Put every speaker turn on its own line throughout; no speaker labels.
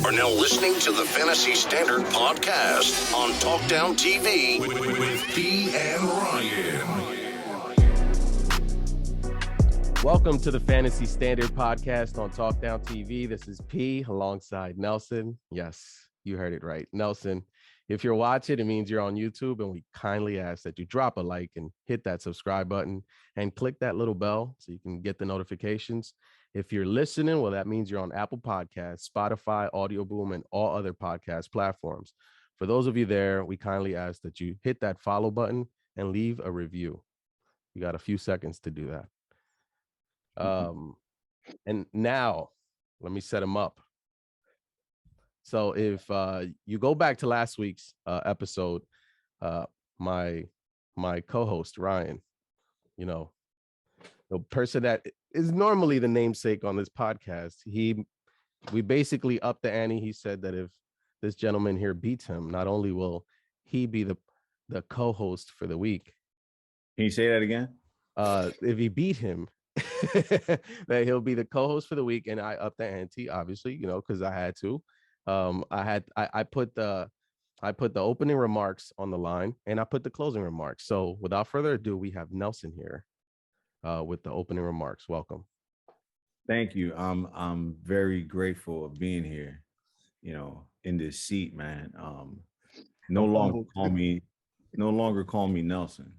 are now listening to the Fantasy Standard podcast on Talkdown TV with P and Ryan.
Welcome to the Fantasy Standard podcast on Talkdown TV. This is P alongside Nelson. Yes, you heard it right. Nelson, if you're watching, it means you're on YouTube, and we kindly ask that you drop a like and hit that subscribe button and click that little bell so you can get the notifications. If you're listening, well, that means you're on Apple Podcasts, Spotify, Audio Boom, and all other podcast platforms. For those of you there, we kindly ask that you hit that follow button and leave a review. You got a few seconds to do that. And now let me set them up. So if you go back to last week's episode, my co-host Ryan, you know, the person that is normally the namesake on this podcast, we basically upped the ante. He said that if this gentleman here beats him, not only will he be the co-host for the week.
Can you say that again?
If he beat him, that he'll be the co-host for the week, and I upped the ante, obviously, you know, because I had to. I put the opening remarks on the line, and I put the closing remarks. So without further ado, we have Nelson here with the opening remarks. Welcome.
Thank you. I'm very grateful of being here, you know, in this seat, man. No longer call me Nelson.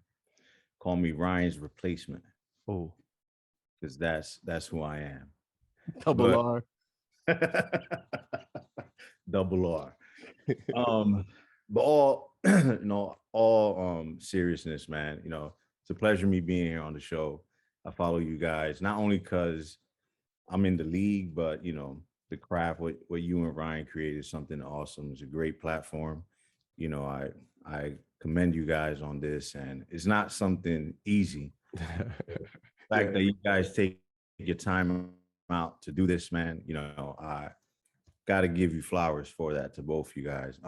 Call me Ryan's replacement.
Oh,
because that's who I am.
Double R.
Double R. But all all seriousness, man, you know, it's a pleasure me being here on the show. I follow you guys not only because I'm in the league, but you know, the craft, what you and Ryan created is something awesome. It's a great platform. You know, I commend you guys on this, and it's not something easy. The fact that you guys take your time out to do this, man, you know, I got to give you flowers for that, to both you guys.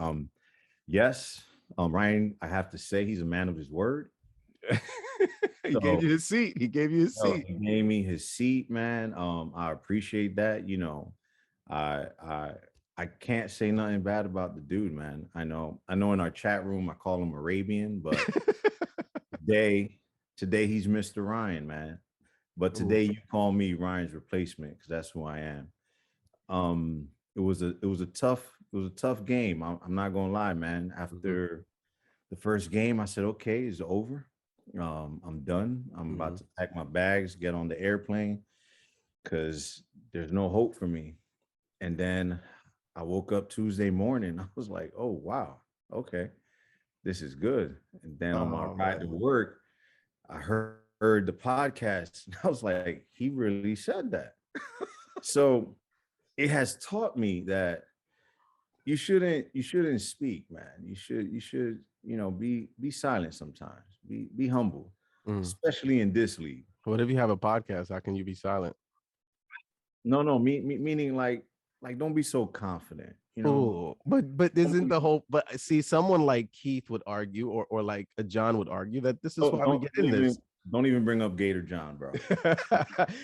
Yes, Ryan, I have to say he's a man of his word.
He gave you his seat. He gave you his seat.
He gave me his seat, man. I appreciate that. You know, I can't say nothing bad about the dude, man. I know in our chat room I call him Arabian, but today he's Mr. Ryan, man. But today you call me Ryan's replacement because that's who I am. It was a tough game. I'm not gonna lie, man. After the first game, I said, okay, it's over. I'm done. I'm about to pack my bags, get on the airplane, because there's no hope for me. And then I woke up Tuesday morning. I was like, oh wow, okay, this is good. And then on my ride to work, I heard the podcast, and I was like, he really said that. So it has taught me that you shouldn't speak, man. You should, you know, be silent sometimes. Be humble, especially in this league.
What if you have a podcast? How can you be silent?
No, meaning like don't be so confident, you know.
But isn't the whole? But see, someone like Keith would argue, or like a John would argue that this is why we get in this.
Don't even bring up Gator John, bro.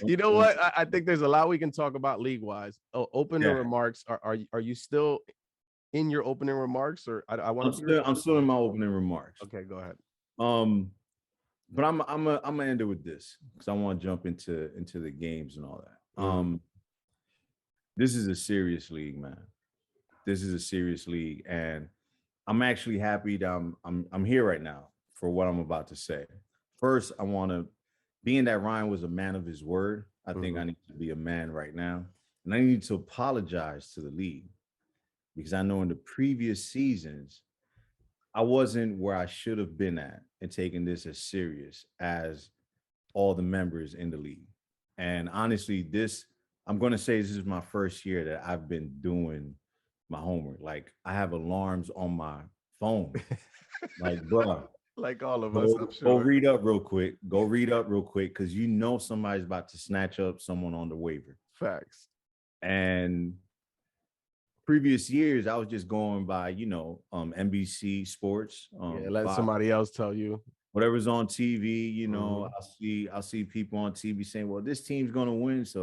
You know what? I think there's a lot we can talk about league-wise. Opening remarks. Are you still in your opening remarks, or I'm
still in my opening remarks.
Okay, go ahead.
But I'm gonna end it with this because I want to jump into the games and all that. This is a serious league, man. This is a serious league, and I'm actually happy that I'm here right now for what I'm about to say. First, I want to, being that Ryan was a man of his word, I think I need to be a man right now. And I need to apologize to the league because I know in the previous seasons, I wasn't where I should have been at and taking this as serious as all the members in the league. And honestly, I'm going to say this is my first year that I've been doing my homework. Like, I have alarms on my phone. Like, bro.
Like all of us, I'm sure.
Go read up real quick. Because you know somebody's about to snatch up someone on the waiver.
Facts.
And previous years, I was just going by, you know, NBC Sports.
Let somebody else tell you.
whatever's on TV, you know, I'll see people on TV saying, well, this team's gonna win. So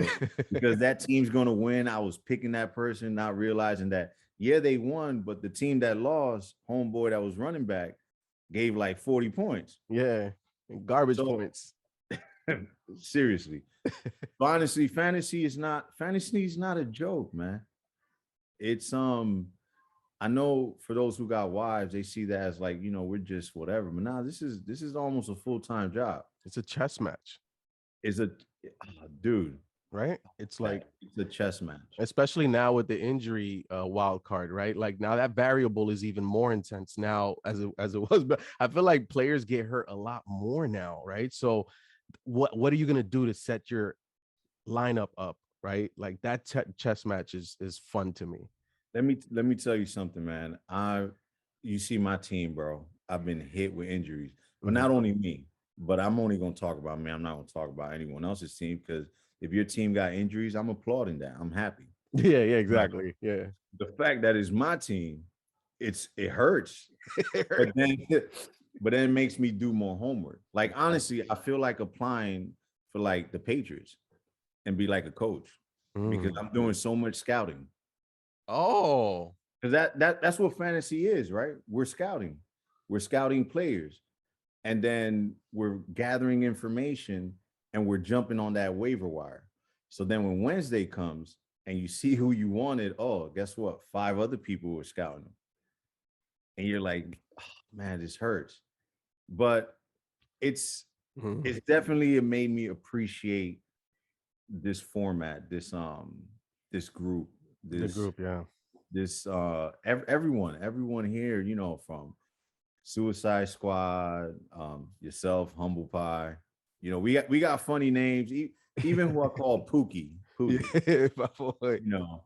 because that team's gonna win, I was picking that person, not realizing that, yeah, they won, but the team that lost, homeboy that was running back, gave like 40 points.
Yeah, garbage points.
Seriously. Honestly, fantasy is not a joke, man. It's I know for those who got wives, they see that as like, you know, we're just whatever. But now this is almost a full-time job.
It's a chess match.
It's a dude,
right? It's like
it's a chess match.
Especially now with the injury wild card, right? Like now that variable is even more intense now as it was. But I feel like players get hurt a lot more now, right? So what are you gonna do to set your lineup up, right? Like that chess match is fun to me.
Let me tell you something, man. You see my team, bro. I've been hit with injuries, but not only me. But I'm only gonna talk about me. I'm not gonna talk about anyone else's team, because if your team got injuries, I'm applauding that. I'm happy.
Yeah, exactly. Yeah.
The fact that it's my team, it hurts. But then it makes me do more homework. Like honestly, I feel like applying for like the Patriots and be like a coach because I'm doing so much scouting.
Oh,
because that's what fantasy is, right? We're scouting players, and then we're gathering information and we're jumping on that waiver wire. So then when Wednesday comes and you see who you wanted, oh, guess what? 5 other people were scouting them. And you're like, oh, man, this hurts. But it's definitely, it made me appreciate this format, this group,
yeah.
This everyone here, you know, from Suicide Squad, yourself, Humble Pie, you know, we got funny names, even who I call Pookie,
yeah,
you know,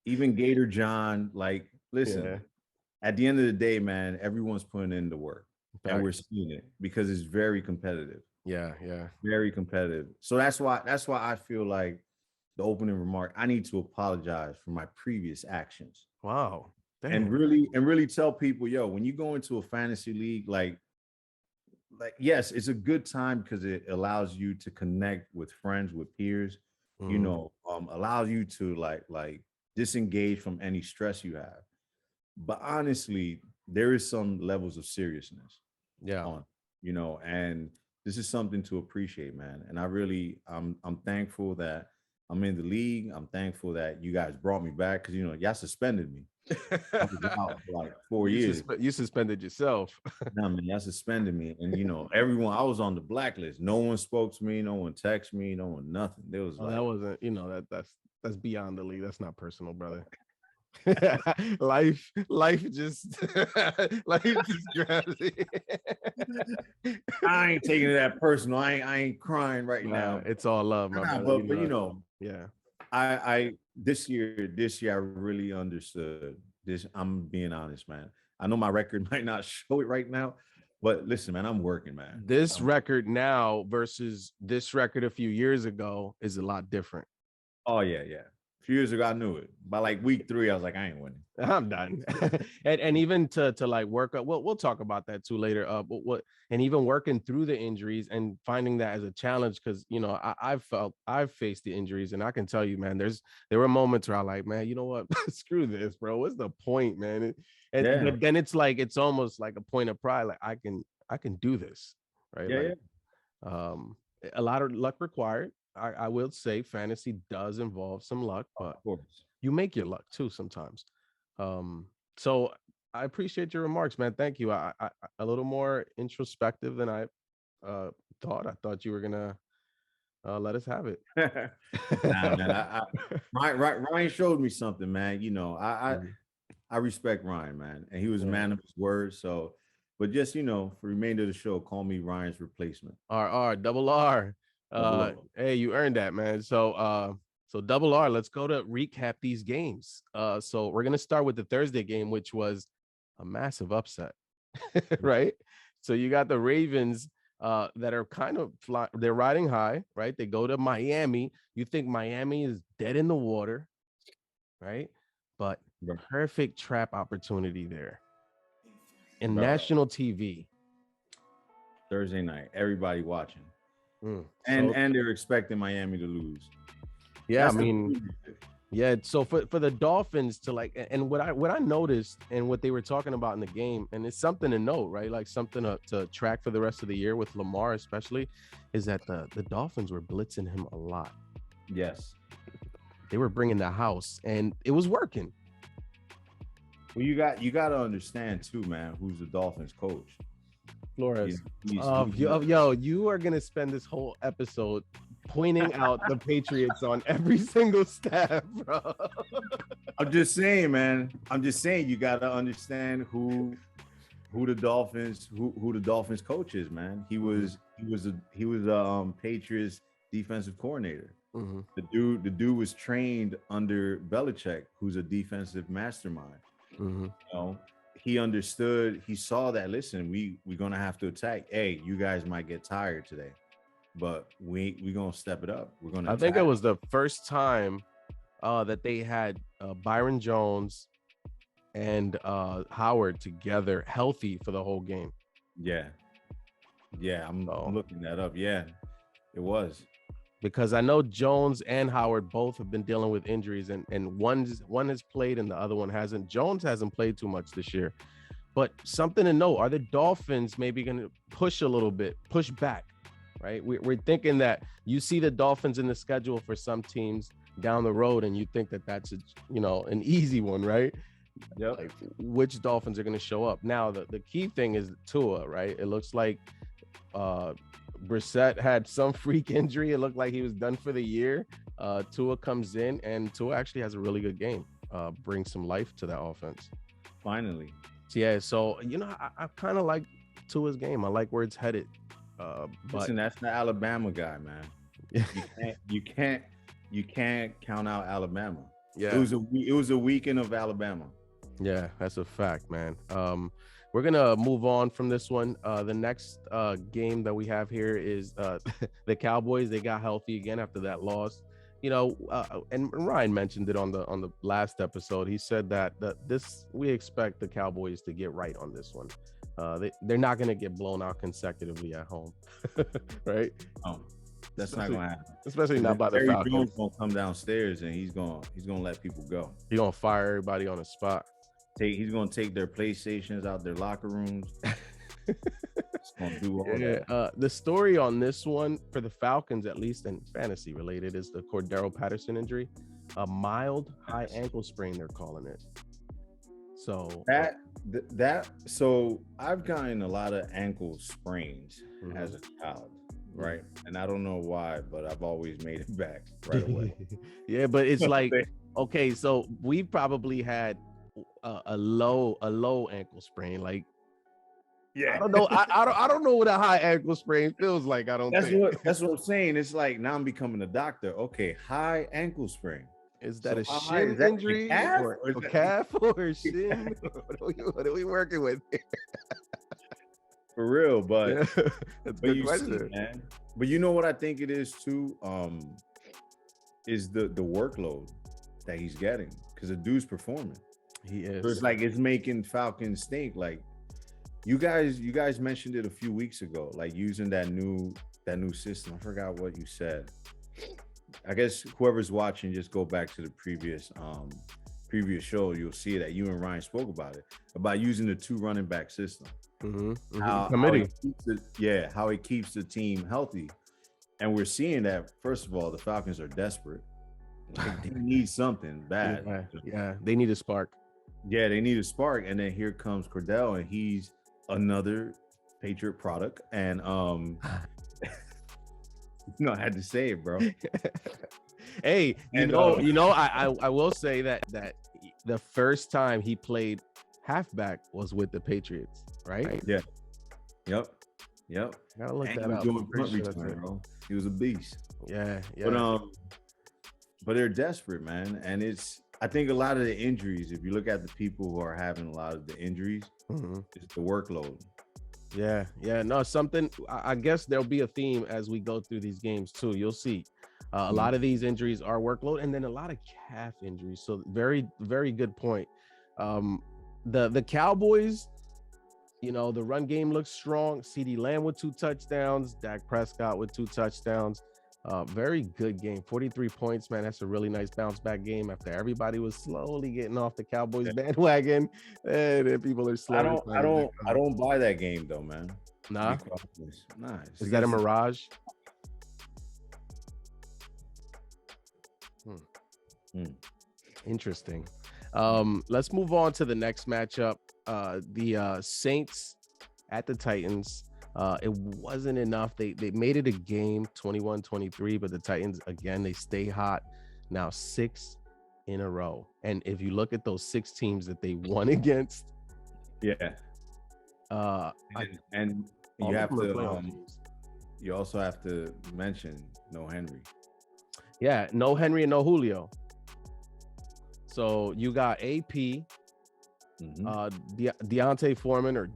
even Gator John. Like, listen, at the end of the day, man, everyone's putting in the work. Back. And we're seeing it because it's very competitive.
Yeah,
very competitive. So that's why I feel like the opening remark, I need to apologize for my previous actions.
Wow. Damn.
And really tell people, yo, when you go into a fantasy league, like yes, it's a good time because it allows you to connect with friends, with peers, you know, allows you to like disengage from any stress you have. But honestly, there is some levels of seriousness.
Yeah.
You know, and this is something to appreciate, man. And I'm thankful that I'm in the league. I'm thankful that you guys brought me back because, you know, y'all suspended me. I was out for like 4 years.
You suspended yourself.
No, man, y'all suspended me. And, you know, everyone, I was on the blacklist. No one spoke to me. No one texted me. No one, nothing. There was
that wasn't, you know, that's beyond the league. That's not personal, brother. life just grabs it.
I ain't taking it that personal. I ain't crying right now.
It's all love, my brother.
But you know,
yeah.
I this year I really understood this. I'm being honest, man. I know my record might not show it right now, but listen, man, I'm working, man.
This record now versus this record a few years ago is a lot different.
Oh yeah. A few years ago, I knew it. By like week 3, I was like, I ain't winning.
I'm done. and even to like work up. We'll talk about that too later. But and even working through the injuries and finding that as a challenge, because you know I've faced the injuries, and I can tell you, man, there were moments where I like, man, you know what, screw this, bro. What's the point, man? But then it's like it's almost like a point of pride. Like I can do this, right?
Yeah.
A lot of luck required. I will say fantasy does involve some luck, but you make your luck too sometimes. So I appreciate your remarks, man. Thank you. I a little more introspective than I thought. I thought you were gonna let us have it.
Nah, man. Ryan showed me something, man. You know, I respect Ryan, man, and he was a man of his word. So, but just, you know, for the remainder of the show, call me Ryan's replacement.
Double R. Hey, you earned that, man. So Double R, let's go to recap these games. So we're gonna start with the Thursday game, which was a massive upset, right? So you got the Ravens that are kind of they're riding high, right? They go to Miami. You think Miami is dead in the water, right? But perfect trap opportunity there in national TV.
Thursday night. Everybody watching.
Mm.
And they're expecting Miami to lose.
Yeah,
That's
I mean, yeah. So for the Dolphins to like, and what I noticed and what they were talking about in the game, and it's something to note, right? Like something to track for the rest of the year with Lamar, especially, is that the Dolphins were blitzing him a lot.
Yes,
they were bringing the house, and it was working.
Well, you got to understand too, man. Who's the Dolphins coach?
Flores. Yo, you are gonna spend this whole episode pointing out the Patriots on every single staff, bro.
I'm just saying, man. I'm just saying you got to understand who the Dolphins coach is, man. He was a Patriots defensive coordinator.
Mm-hmm.
The dude was trained under Belichick, who's a defensive mastermind.
Mm-hmm.
You know, he understood. He saw that. Listen, we're gonna have to attack. Hey, you guys might get tired today, but we're gonna step it up. We're gonna.
I think it was the first time that they had Byron Jones and Howard together, healthy for the whole game.
Yeah, I'm looking that up. Yeah, it was.
Because I know Jones and Howard both have been dealing with injuries, and one has played and the other one hasn't. Jones hasn't played too much this year, but something to note: are the Dolphins maybe going to push a little bit, push back? Right? We're thinking that you see the Dolphins in the schedule for some teams down the road, and you think that that's an easy one, right?
Yep.
Like, which Dolphins are going to show up? Now, the key thing is Tua, right? It looks like Brissett had some freak injury. It looked like he was done for the year. Tua comes in, and Tua actually has a really good game. Brings some life to that offense.
Finally.
Yeah, so I kind of like Tua's game. I like where it's headed. But
listen, that's the Alabama guy, man. You can't count out Alabama.
Yeah,
it was a weekend of Alabama.
Yeah, that's a fact, man. We're gonna move on from this one. The next game that we have here is the Cowboys. They got healthy again after that loss. And Ryan mentioned it on the last episode. He said that we expect the Cowboys to get right on this one. They're not gonna get blown out consecutively at home, right?
That's not gonna happen.
Especially not by the Falcons.
Jones gonna come downstairs and he's gonna let people go.
He's gonna fire everybody on the spot.
He's gonna take their PlayStations out their locker rooms. He's gonna do all that.
The story on this one for the Falcons, at least in fantasy related, is the Cordero Patterson injury, a mild high ankle sprain. They're calling it. So so I've gotten a lot of ankle sprains as a child, right? And I don't know why, but I've always made it back right away. Yeah, but it's like, okay, so we probably had a low ankle sprain. Like, yeah, I don't know. I don't know what a high ankle sprain feels like.
That's what I'm saying. It's like now I'm becoming a doctor. Okay, high ankle sprain.
Is that a shin injury or a calf or a shin? What are we working with here?
For real, but
that's a good question,
man. But you know what I think it is too? Is the workload that he's getting, because the dude's performing.
He is.
So it's like it's making Falcons think. Like you guys mentioned it a few weeks ago, like using that new system. I forgot what you said. I guess whoever's watching, just go back to the previous show. You'll see that you and Ryan spoke about using the 2 running back system.
Mm-hmm.
How it keeps the team healthy. And we're seeing that, first of all, the Falcons are desperate. They need something bad.
Yeah, they need a spark.
Yeah, they need a spark. And then here comes Cordell, and he's another Patriot product. And I had to say it, bro.
Hey, I will say that the first time he played halfback was with the Patriots, right?
Yeah. Yep.
Gotta look that up.
Doing punt return, bro. He was a beast.
Yeah.
But they're desperate, man. And I think a lot of the injuries, if you look at the people who are having a lot of the injuries, it's the workload.
Yeah. No, something. I guess there'll be a theme as we go through these games too. You'll see. A lot of these injuries are workload, and then a lot of calf injuries. So very, very good point. The Cowboys, You know, the run game looks strong. CeeDee Lamb with 2 touchdowns. Dak Prescott with 2 touchdowns. Very good game. 43 points, man. That's a really nice bounce back game after everybody was slowly getting off the Cowboys bandwagon. And then people are slowly.
I don't buy that game though, man.
Nah.
Nah.
Is that a mirage? Interesting. Let's move on to the next matchup. The Saints at the Titans. It wasn't enough. They made it a game 21-23, but the Titans, again, they stay hot now 6 in a row. And if you look at those 6 teams that they won against,
and you have to you also have to mention no Henry.
Yeah, no Henry and no Julio. So you got AP, Deontay Foreman or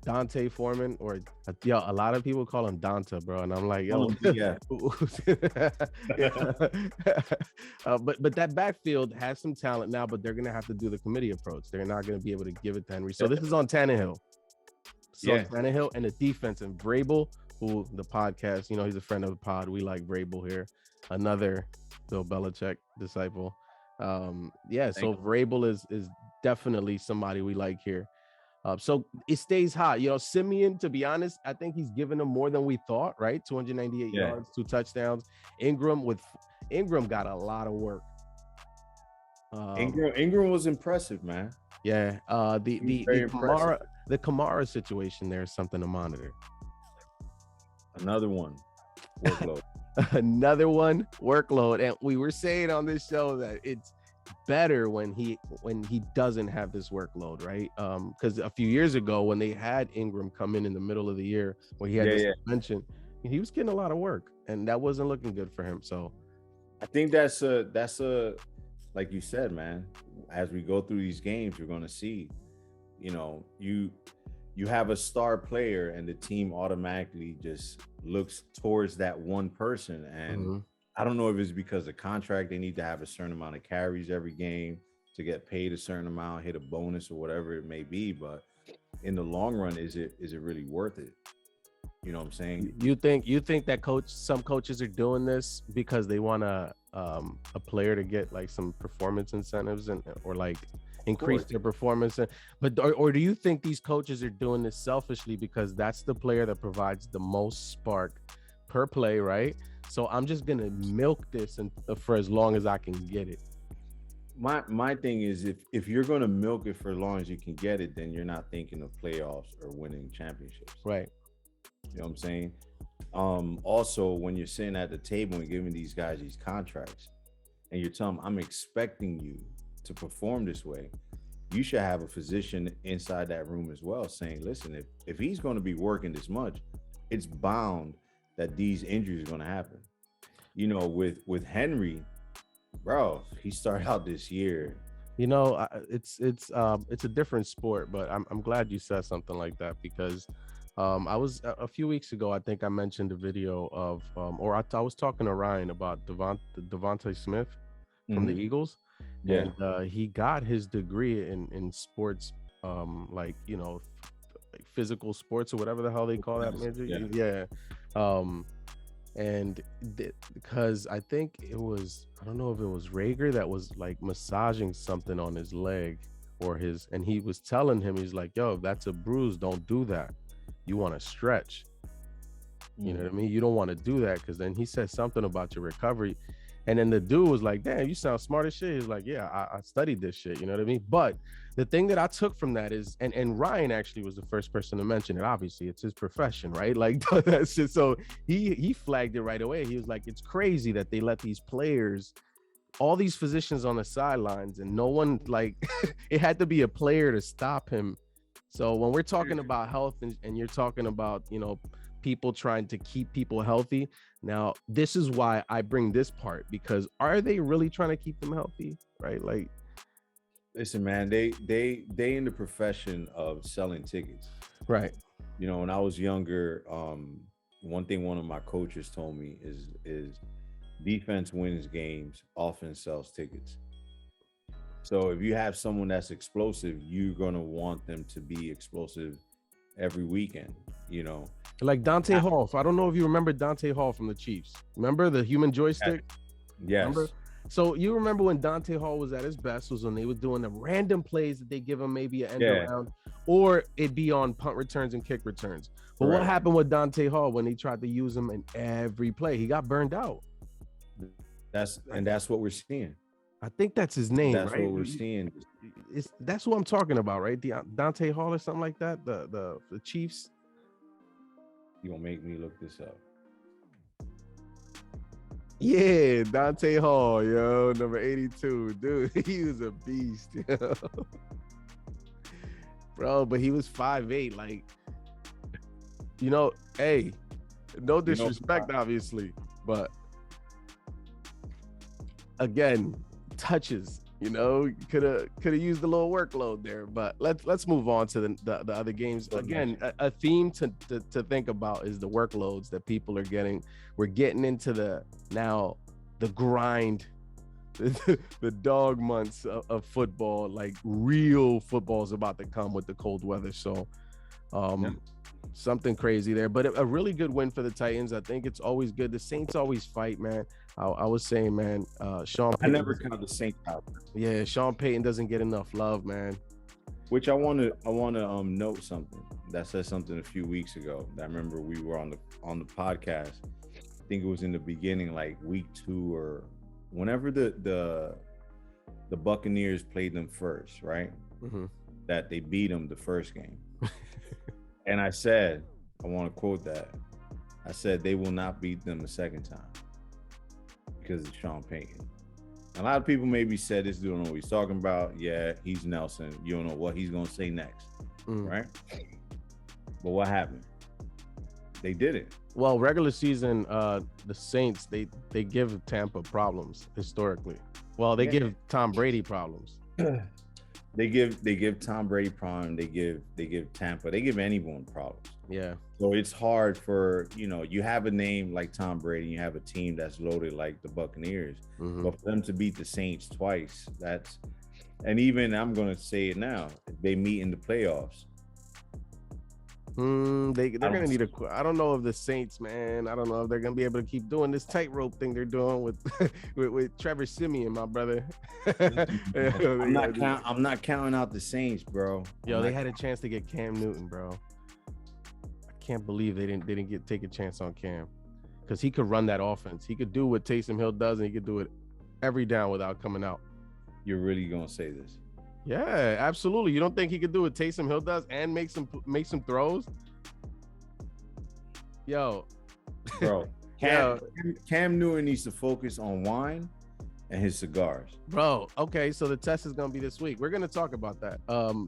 Dante Foreman, or a lot of people call him Dante, bro, and I'm like, yo,
yeah.
But that backfield has some talent now, but they're gonna have to do the committee approach. They're not gonna be able to give it to Henry. So this is on Tannehill. Tannehill and the defense, and Vrabel, who the podcast, you know, he's a friend of the pod. We like Vrabel here, another Bill Belichick disciple. So Vrabel is definitely somebody we like here. So it stays hot. You know, Simeon, to be honest, I think he's given them more than we thought, right? 298 yards, 2 touchdowns. Ingram got a lot of work.
Ingram was impressive, man.
Yeah. The Kamara situation there is something to monitor.
Another one. Workload.
Another one, workload. And we were saying on this show that it's better when he doesn't have this workload, right? Because a few years ago when they had Ingram come in the middle of the year when he had this suspension, he was getting a lot of work, and that wasn't looking good for him. So
I think that's a like you said, man, as we go through these games, you're going to see, you know, you have a star player and the team automatically just looks towards that one person. And I don't know if it's because of contract, they need to have a certain amount of carries every game to get paid a certain amount, hit a bonus or whatever it may be. But in the long run, is it really worth it? You know what I'm saying?
You think that some coaches are doing this because they want a player to get like some performance incentives or like increase their performance, or do you think these coaches are doing this selfishly because that's the player that provides the most spark per play, right? So I'm just gonna milk this for as long as I can get it.
My thing is, if you're gonna milk it for as long as you can get it, then you're not thinking of playoffs or winning championships,
right?
You know what I'm saying? Also, when you're sitting at the table and giving these guys these contracts, and you're telling them, I'm expecting you to perform this way, you should have a physician inside that room as well saying, listen, if he's going to be working this much, it's bound that these injuries are going to happen. You know, with Henry, bro, he started out this year.
You know, it's a different sport, but I'm glad you said something like that, because I was a few weeks ago, I think I mentioned a video of I was talking to Ryan about Devonta Smith from the Eagles.
Yeah.
And he got his degree in sports, like, you know, like physical sports or whatever the hell they call that major. Yeah. And because I think I don't know if it was Rager that was like massaging something on his leg and he was telling him, he's like, yo, that's a bruise. Don't do that. You want to stretch. You know what I mean? You don't want to do that, because then he said something about your recovery. And then the dude was like, damn, you sound smart as shit. He's like, yeah, I studied this shit. You know what I mean? But the thing that I took from that is, and Ryan actually was the first person to mention it. Obviously, it's his profession, right? Like, that's just, so he flagged it right away. He was like, it's crazy that they let these players, all these physicians on the sidelines, and no one, like, it had to be a player to stop him. So when we're talking about health and you're talking about, you know, people trying to keep people healthy, now this is why I bring this part, because are they really trying to keep them healthy, right? Like,
listen, man, they in the profession of selling tickets,
right?
You know, when I was younger, one thing one of my coaches told me is defense wins games, offense sells tickets. So if you have someone that's explosive, you're going to want them to be explosive every weekend, you know.
Like Dante Hall. So I don't know if you remember Dante Hall from the Chiefs. Remember the human joystick?
Yes.
Remember? So you remember when Dante Hall was at his best was when they were doing the random plays that they give him maybe an end around, or it'd be on punt returns and kick returns. But what happened with Dante Hall when he tried to use him in every play? He got burned out.
That's what we're seeing.
I think that's his name,
that's
right?
What we're seeing.
That's what I'm talking about, right? Dante Hall or something like that. The Chiefs.
You gonna make me look this up?
Yeah, Dante Hall, yo, number 82, dude. He was a beast, yo. Bro. But he was 5'8", like, you know. Hey, no disrespect, obviously, but again, touches. You know, could have used a little workload there, but let's move on to the other games. Again, a theme to think about is the workloads that people are getting. We're getting into the grind, the dog months of football. Like real football is about to come with the cold weather. So, something crazy there, but a really good win for the Titans. I think it's always good. The Saints always fight, man. I was saying, man, Sean Payton.
I never count the Saints out.
Yeah, Sean Payton doesn't get enough love, man.
Which I want to note something that said something a few weeks ago. I remember we were on the podcast. I think it was in the beginning, like week 2 or whenever the Buccaneers played them first, right? Mm-hmm. That they beat them the first game. And I said, I want to quote that. I said they will not beat them the second time because of Sean Payton. A lot of people maybe said this dude don't know what he's talking about. Yeah, he's Nelson. You don't know what he's going to say next, right? But what happened? They did it.
Well, regular season, the Saints, they give Tampa problems historically. Well, they give Tom Brady problems.
They give Tom Brady problems. They give Tampa. They give anyone problems.
Yeah. So
it's hard for, you have a name like Tom Brady, you have a team that's loaded like the Buccaneers, but for them to beat the Saints twice, and even I'm going to say it now, they meet in the playoffs.
They're going to need I don't know if the Saints, man, I don't know if they're going to be able to keep doing this tightrope thing they're doing with with Trevor Siemian, my brother.
I'm not counting out the Saints, bro.
Yo, they had a chance to get Cam Newton, bro. I can't believe they didn't take a chance on Cam, because he could run that offense. He could do what Taysom Hill does, and he could do it every down without coming out.
You're really going to say this?
Yeah, absolutely. You don't think he could do what Taysom Hill does and make some throws? Yo,
bro, Cam Newton needs to focus on wine and his cigars,
bro. Okay, so the test is gonna be this week. We're gonna talk about that.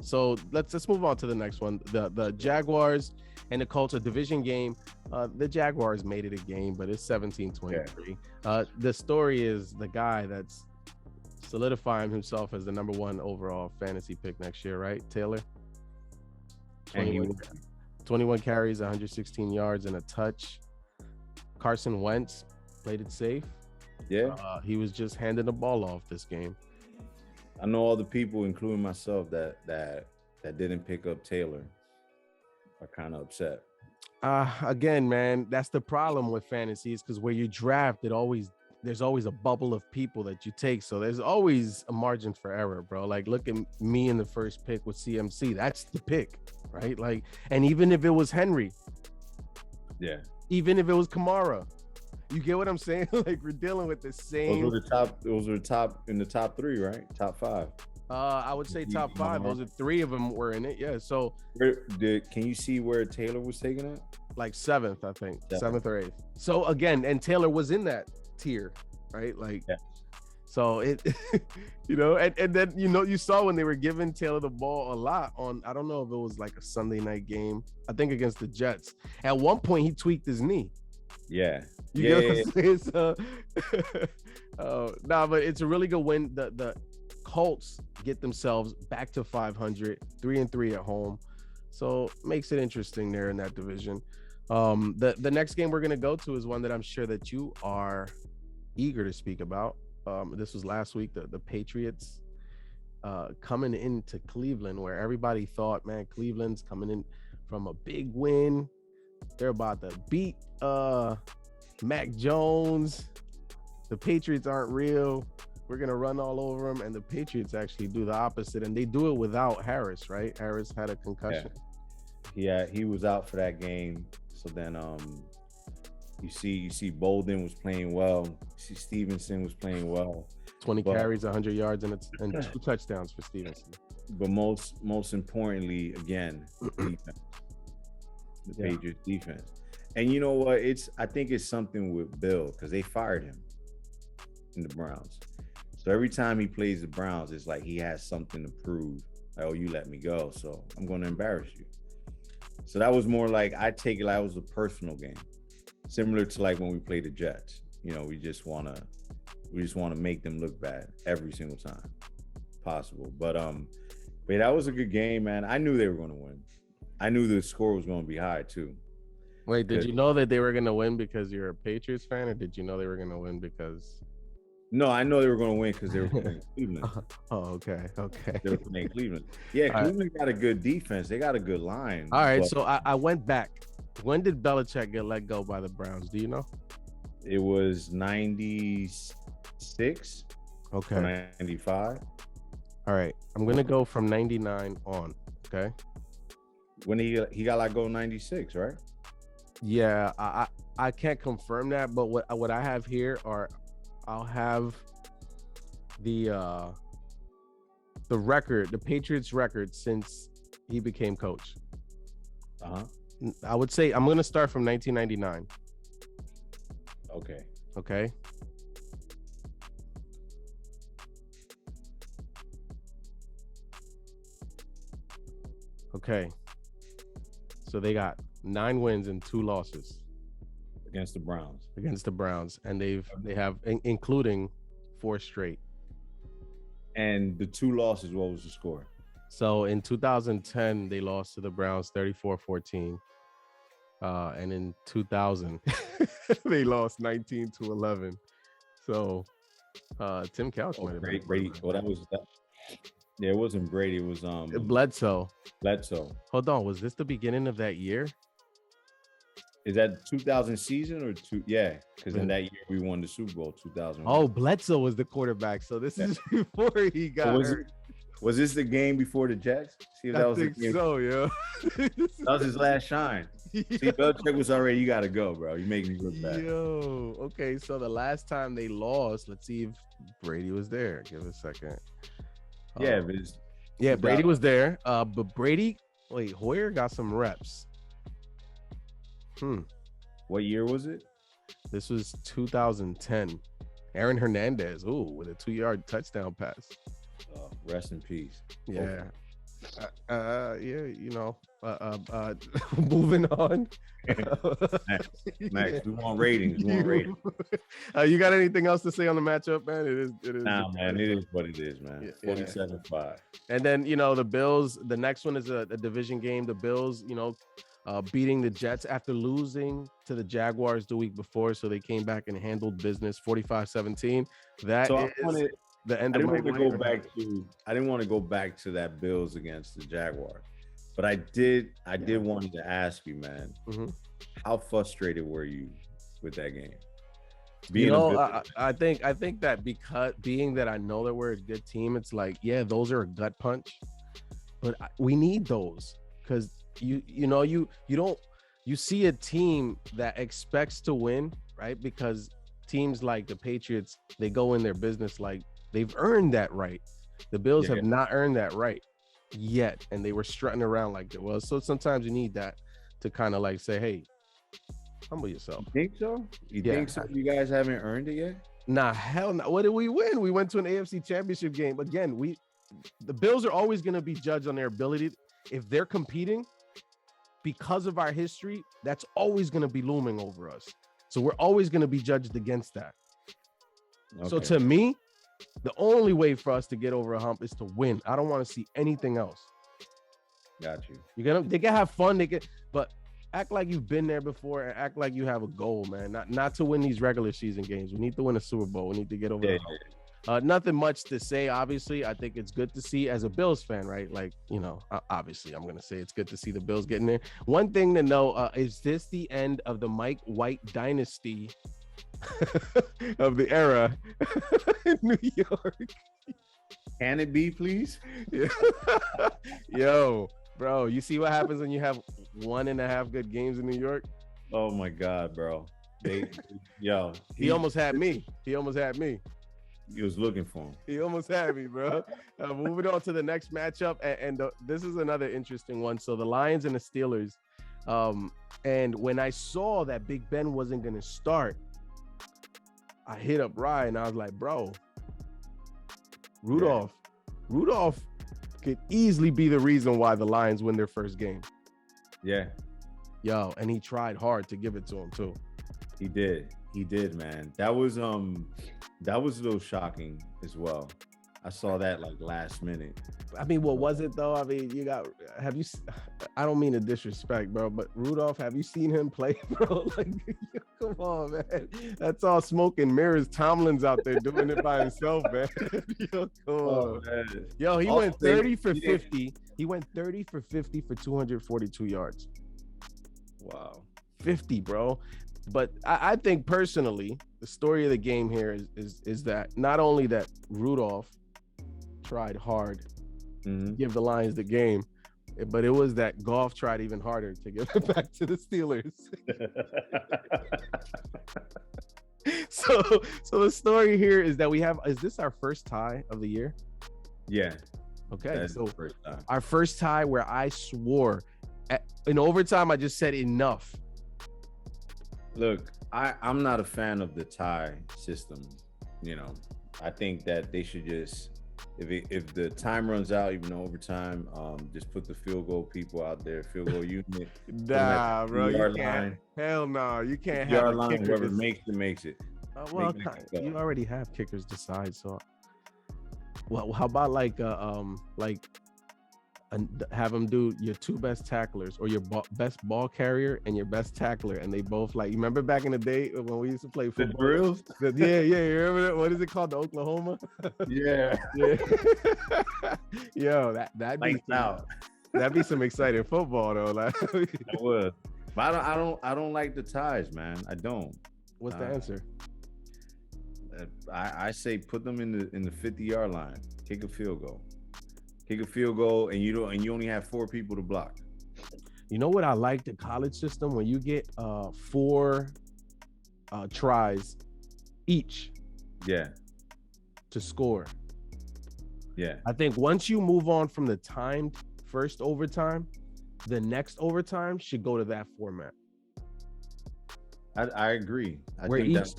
So let's move on to the next one. The Jaguars and the Colts, a division game. The Jaguars made it a game, but it's 17-23. The story is the guy that's solidifying himself as the number 1 overall fantasy pick next year, right? Taylor. 21 carries, 116 yards, and a touch. Carson Wentz played it safe.
Yeah.
He was just handing the ball off this game.
I know all the people, including myself, that didn't pick up Taylor are kind of upset.
Again, man, that's the problem with fantasy, is because where you draft, there's always a bubble of people that you take. So there's always a margin for error, bro. Like, look at me in the first pick with CMC. That's the pick, right? Like, and even if it was Henry, even if it was Kamara, you get what I'm saying? Like, we're dealing with the same.
Those were top in the top 3, right? Top 5.
I would say top 5. Those are 3 of them were in it. Yeah. So
can you see where Taylor was taking it?
Like 7th, I think. 7th or 8th. So again, and Taylor was in that tier, right? Like, so it and then you saw when they were giving Taylor the ball a lot on, I don't know if it was like a Sunday night game, I think against the Jets. At one point he tweaked his knee.
Get
what I'm saying? So, but it's a really good win. The Colts get themselves back to 500, 3-3 at home, so makes it interesting there in that division. The next game we're going to go to is one that I'm sure that you are eager to speak about. This was last week, the Patriots coming into Cleveland, where everybody thought, man, Cleveland's coming in from a big win. They're about to beat Mac Jones. The Patriots aren't real. We're going to run all over them. And the Patriots actually do the opposite. And they do it without Harris, right? Harris had a concussion.
Yeah, he was out for that game. So then you see Bolden was playing well. You see Stevenson was playing well.
20 carries, 100 yards, and 2 touchdowns for Stevenson.
But most importantly, again, defense. The Patriots defense. And you know what? I think it's something with Bill because they fired him in the Browns. So every time he plays the Browns, it's like he has something to prove. Like, oh, you let me go, so I'm going to embarrass you. So that was more like, I take it like it was a personal game, similar to like when we play the Jets. You know, we just want to make them look bad every single time possible. But that was a good game, man. I knew they were going to win. I knew the score was going to be high too.
Wait, did you know that they were going to win because you're a Patriots fan, or did you know they were going to win because?
No, I know they were going to win because they were playing Cleveland.
Oh, okay.
They were playing Cleveland. Yeah, Cleveland got a good defense. They got a good line.
All right, so I went back. When did Belichick get let go by the Browns? Do you know?
It was 96.
Okay.
95.
All right, I'm gonna go from 99 on. Okay.
When he got let go 96, right?
Yeah, I can't confirm that, but what I have here are, I'll have the record, the Patriots record since he became coach. I would say I'm gonna start from 1999. Okay. Okay. So they got 9 wins and 2 losses
against the Browns.
And they have including 4 straight.
And the 2 losses, what was the score?
So in 2010, they lost to the Browns 34-14. And in 2000, they lost 19-11. So Tim Couch might have been
Brady. Well, that was that. Yeah, it wasn't Brady. It was
Bledsoe.
Hold
on, was this the beginning of that year?
Is that 2000 season or two? Yeah, because in that year we won the Super Bowl 2000.
Oh, Bledsoe was the quarterback. So this is before he got hurt.
Was this the game before the Jets? See if that was the game.
So, yeah.
That was his last shine. See, Belichick was already, you got to go, bro. You make me look bad.
Yo, okay. So the last time they lost, let's see if Brady was there. Give it a second.
Yeah,
Brady was there. But Hoyer got some reps.
What year was it?
This was 2010. Aaron Hernandez, with a 2-yard touchdown pass.
Rest in peace.
Yeah. Moving on.
Max, we want ratings.
You got anything else to say on the matchup, man? It is.
Nah, man, it is what it is, man. 47-5.
And then, the Bills, the next one is a division game. The Bills, beating the Jets after losing to the Jaguars the week before. So they came back and handled business 45-17. That is the end of my
I didn't want to go back to that Bills against the Jaguars. But I did want to ask you, man, how frustrated were you with that game?
I think that because being that I know that we're a good team, it's like, yeah, those are a gut punch, but we need those because you see a team that expects to win, right? Because teams like the Patriots, they go in their business like they've earned that right. The Bills have not earned that right yet, and they were strutting around like that. Well, so sometimes you need that to kind of like say, hey, humble yourself.
You think so? Think so? You guys haven't earned it yet?
Nah, hell no. What did we win? We went to an AFC championship game. Again, the Bills are always going to be judged on their ability. If they're competing because of our history, that's always going to be looming over us. So we're always going to be judged against that. Okay. So to me, the only way for us to get over a hump is to win. I don't want to see anything else.
Got you.
They can have fun. But act like you've been there before and act like you have a goal, man. Not to win these regular season games. We need to win a Super Bowl. We need to get over the hump. Nothing much to say. Obviously, I think it's good to see as a Bills fan, right? Like, obviously, I'm going to say it's good to see the Bills getting there. One thing to know, is this the end of the Mike White dynasty of the era in New York?
Can it be, please?
Yo, bro, you see what happens when you have 1.5 good games in New York?
Oh my God, bro. He
almost had me. He almost had me.
He was looking for him.
He almost had me, bro. Moving on to the next matchup, and this is another interesting one. So the Lions and the Steelers. And when I saw that Big Ben wasn't going to start, I hit up Ryan. I was like, bro, Rudolph could easily be the reason why the Lions win their first game.
Yeah.
Yo, and he tried hard to give it to him too.
He did, man. That was a little shocking as well. I saw that like last minute.
I mean, what was it though? I mean, I don't mean to disrespect, bro, but Rudolph, have you seen him play, bro? Like, come on, man. That's all smoke and mirrors. Tomlin's out there doing it by himself, man. Yo, come on. Man. Yo, he went 30 for 50. He went 30 for 50 for 242 yards.
Wow.
50, bro. But I think personally, the story of the game here is that not only that Rudolph tried hard to give the Lions the game, but it was that Goff tried even harder to give it back to the Steelers. So the story here is that is this our first tie of the year?
Yeah.
Okay, so our first tie where I swore in overtime, I just said enough.
Look, I'm not a fan of the tie system. I think that they should just, if the time runs out, even overtime, just put the field goal people out there, field goal unit.
Nah, bro, you can't. Hell no, you can't have a
line.
kicker.
Whoever makes it.
Well, you already have kickers decide. So, well, how about have them do your two best tacklers or your best ball carrier and your best tackler, and they both you remember back in the day when we used to play football?
The drills?
Yeah, you remember that? What is it called? The Oklahoma?
Yeah.
Yo, that'd be some exciting football though.
It would. But I don't like the ties, man. I don't.
What's the answer?
I say put them in the 50-yard line. Kick a field goal, and you only have 4 people to block.
You know what I like the college system when you get 4 tries each.
Yeah.
To score.
Yeah.
I think once you move on from the timed first overtime, the next overtime should go to that format.
I agree.
Where each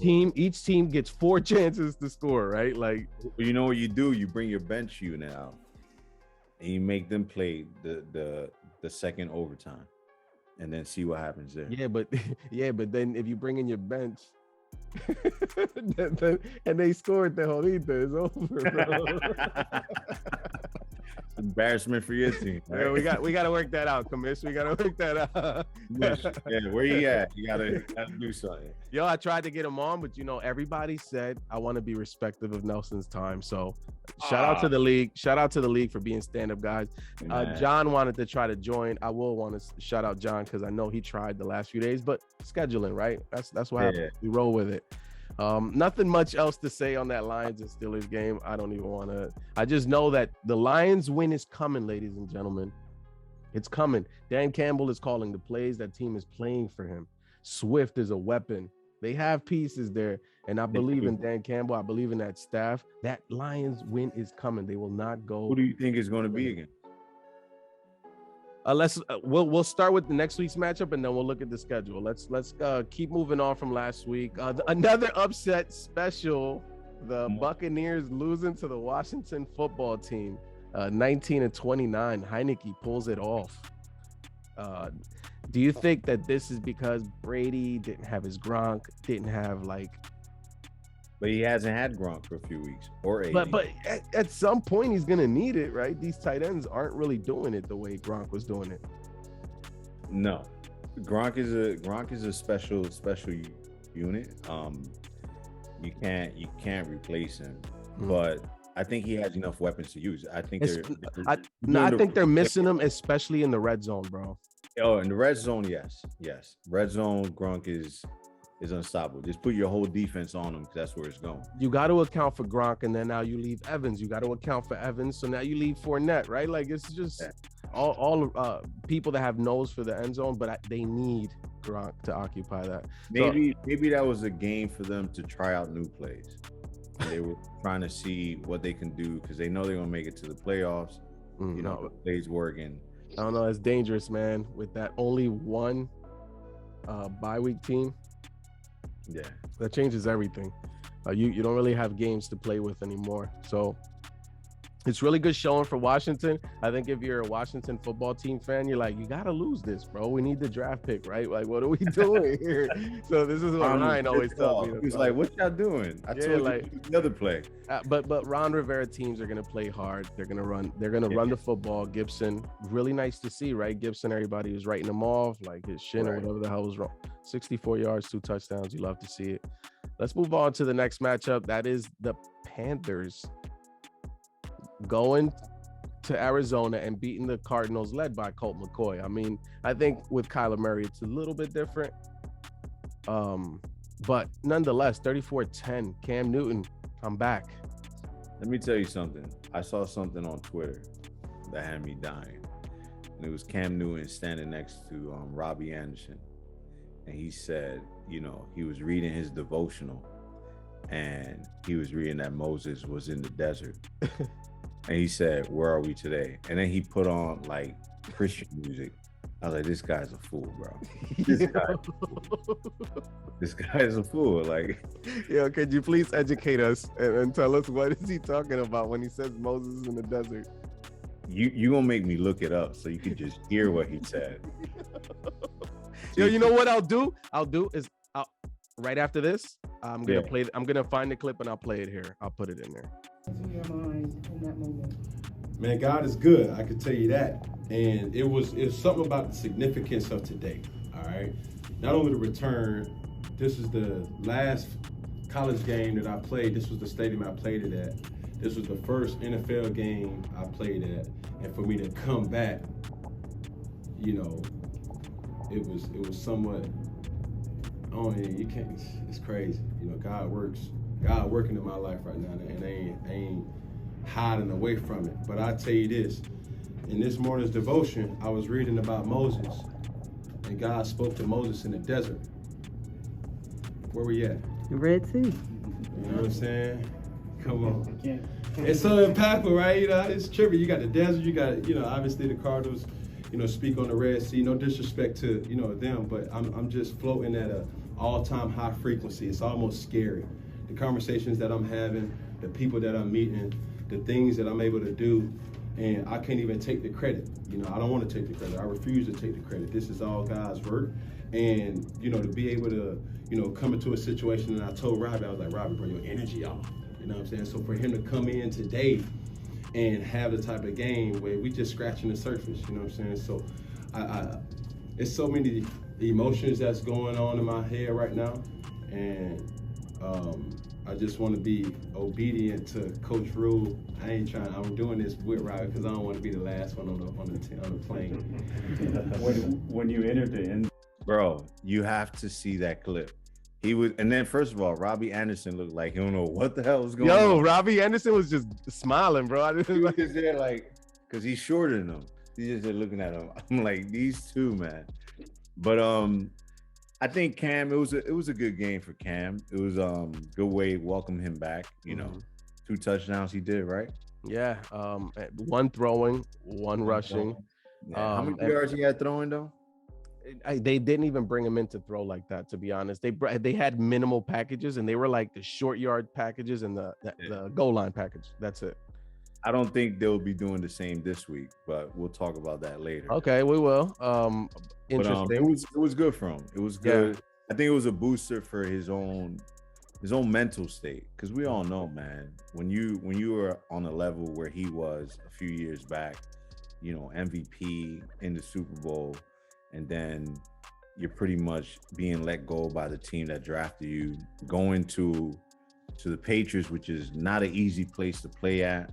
team gets 4 chances to score, right? Like,
you know what you do? You bring your bench unit out. And you make them play the second overtime, and then see what happens there.
Yeah, but then if you bring in your bench, and they scored the Jolita, it's over, bro.
Embarrassment for your team. Right?
Yeah, we got to work that out, Commish. We got to work that out.
Yeah, where you at? You gotta do something.
Yo, I tried to get him on, but everybody said I want to be respectful of Nelson's time. So shout out to the league. Shout out to the league for being stand-up guys. John wanted to try to join. I will want to shout out John because I know he tried the last few days, but scheduling, right? That's what happened. We roll with it. Nothing much else to say on that Lions and Steelers game. I don't even want to. I just know that the Lions win is coming, ladies and gentlemen. It's coming. Dan Campbell is calling the plays. That team is playing for him. Swift is a weapon. They have pieces there, and I believe in Dan Campbell. I believe in that staff. That Lions win is coming. They will not go.
Who do you think is going to be again?
We'll start with the next week's matchup, and then we'll look at the schedule. Let's keep moving on from last week. Another upset special. The Buccaneers losing to the Washington football team, 19-29. Heineke pulls it off. Do you think that this is because Brady didn't have his Gronk,
But he hasn't had Gronk for a few weeks or 8.
But at some point he's gonna need it, right? These tight ends aren't really doing it the way Gronk was doing it.
No, Gronk is a special unit. You can't replace him. but I think he has enough weapons to use. I think
I think they're missing him, especially in the red zone, bro.
Oh, in the red zone, yes. Red zone, Gronk is unstoppable. Just put your whole defense on him because that's where it's going.
You got to account for Gronk, and then now you leave Evans. You got to account for Evans, so now you leave Fournette, right? Like it's just all people that have nose for the end zone, but they need Gronk to occupy that.
Maybe that was a game for them to try out new plays. And they were trying to see what they can do because they know they're gonna make it to the playoffs. You know, the plays working.
I don't know. It's dangerous, man. With that only one bye week team.
Yeah,
that changes everything. You don't really have games to play with anymore. So it's really good showing for Washington. I think if you're a Washington football team fan, you're like, you got to lose this, bro. We need the draft pick, right? Like, what are we doing here? So this is what Ryan always tells me.
He's like, what y'all doing? I told you another play.
But Ron Rivera teams are going to play hard. They're going to run. They're going to run the football. Gibson, really nice to see, right? Gibson, everybody was writing him off, like his shin or whatever the hell was wrong. 64 yards, 2 touchdowns. You love to see it. Let's move on to the next matchup. That is the Panthers going to Arizona and beating the Cardinals, led by Colt McCoy. I mean, I think with Kyler Murray, it's a little bit different. But nonetheless, 34-10, Cam Newton, I'm back.
Let me tell you something. I saw something on Twitter that had me dying. And it was Cam Newton standing next to Robbie Anderson. And he said, you know, he was reading his devotional and he was reading that Moses was in the desert. And he said, where are we today? And then he put on like Christian music. I was like, this guy's a fool, bro. This guy is a fool. Like,
yo, could you please educate us and tell us what is he talking about when he says Moses in the desert?
You gonna make me look it up so you can just hear what he said.
Yo, you know what I'll do? Right after this, I'm gonna play. I'm gonna find the clip and I'll play it here. I'll put it in there.
In your mind in that moment.
Man, God is good. I can tell you that. And it's something about the significance of today. All right. Not only the return. This is the last college game that I played. This was the stadium I played it at. This was the first NFL game I played at. And for me to come back, you know, it was somewhat. Oh, you can't. It's crazy. You know, God working in my life right now, and I ain't hiding away from it. But I tell you this, in this morning's devotion, I was reading about Moses, and God spoke to Moses in the desert. Where we at?
The Red Sea.
You know what I'm saying? Come on. It's so impactful, right? You know, it's trippy. You got the desert, you got, you know, obviously the Cardinals, you know, speak on the Red Sea. No disrespect to, you know, them, but I'm just floating at a all-time high frequency. It's almost scary. The conversations that I'm having, the people that I'm meeting, the things that I'm able to do, and I can't even take the credit. You know, I don't want to take the credit. I refuse to take the credit. This is all God's work. And, you know, to be able to, you know, come into a situation, and I told Robbie, I was like, Robbie, bro, your energy off. You know what I'm saying? So for him to come in today and have the type of game where we just scratching the surface, you know what I'm saying? So it's so many emotions that's going on in my head right now. And I just want to be obedient to Coach Rule. I'm doing this with Robbie because I don't want to be the last one on the plane.
when you entered the end, bro, you have to see that clip. He was, and then first of all, Robbie Anderson looked like he don't know what the hell was going on.
Yo, Robbie Anderson was just smiling, bro.
He was just there like, because he's shorter than him. He's just there looking at him. I'm like, these two, man. But I think Cam, it was a good game for Cam. It was good way to welcome him back. You know, 2 touchdowns he did, right?
Yeah, 1 throwing, 1 rushing.
Yeah. How many yards he had throwing though?
They didn't even bring him in to throw like that, to be honest. They had minimal packages, and they were like the short yard packages and the goal line package. That's it.
I don't think they'll be doing the same this week, but we'll talk about that later.
Okay, we will. Interesting.
But, it was good for him. It was good. Yeah. I think it was a booster for his own mental state, because we all know, man, when you were on a level where he was a few years back, you know, MVP in the Super Bowl, and then you're pretty much being let go by the team that drafted you, going to to the Patriots, which is not an easy place to play at.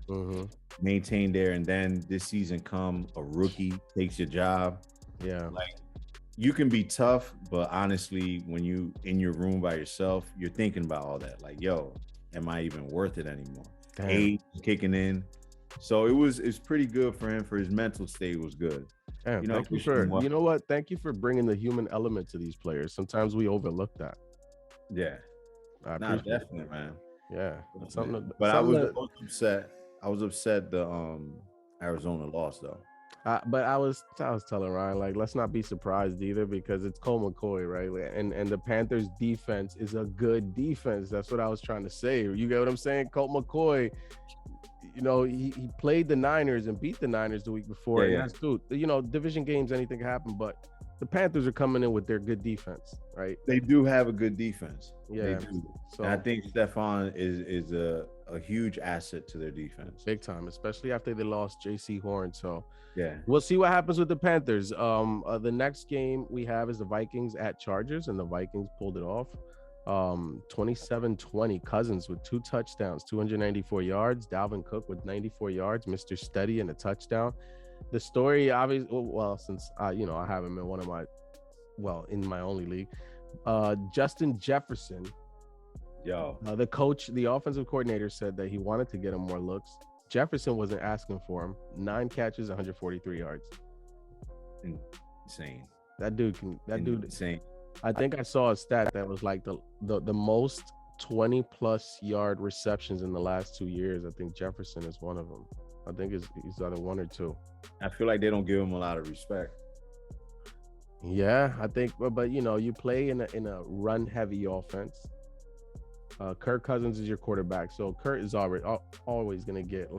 Maintain there, and then this season come a rookie takes your job.
Yeah.
Like, you can be tough, but honestly, when you in your room by yourself, you're thinking about all that. Like, yo, am I even worth it anymore? Age kicking in. So it's pretty good for him. For his mental state was good.
Damn,
You know,
thank you for, you know what? Thank you for bringing the human element to these players. Sometimes we overlook that.
Yeah.
I
Nah,
appreciate
definitely,
it.
man.
Yeah.
But I was upset. I was upset the Arizona lost though.
But I was telling Ryan, like, let's not be surprised either, because it's Colt McCoy, right? And the Panthers defense is a good defense. That's what I was trying to say. You get what I'm saying? Colt McCoy, you know, he played the Niners and beat the Niners the week before.
Yeah,
and that's true. You know, division games, anything can happen, but the Panthers are coming in with their good defense, right?
They do have a good defense.
Yeah.
They do.
So
And I think Stephon is a huge asset to their defense.
big time, especially after they lost JC Horn. So
Yeah.
we'll see what happens with the Panthers. The next game we have is the Vikings at Chargers, and the Vikings pulled it off. 27-20. Cousins with 2 touchdowns, 294 yards. Dalvin Cook with 94 yards. Mr. Steady and a touchdown. The story, obviously, well, since I have him in in my only league. Justin Jefferson.
Yo.
The coach, the offensive coordinator, said that he wanted to get him more looks. Jefferson wasn't asking for him. 9 catches, 143 yards.
Insane.
That dude
Insane.
I think I saw a stat that was like the most 20+ yard receptions in the last 2 years. I think Jefferson is one of them. I think he's either 1 or 2.
I feel like they don't give him a lot of respect.
Yeah, I think, but you know, you play in a run heavy offense. Kirk Cousins is your quarterback, so Kirk is always gonna get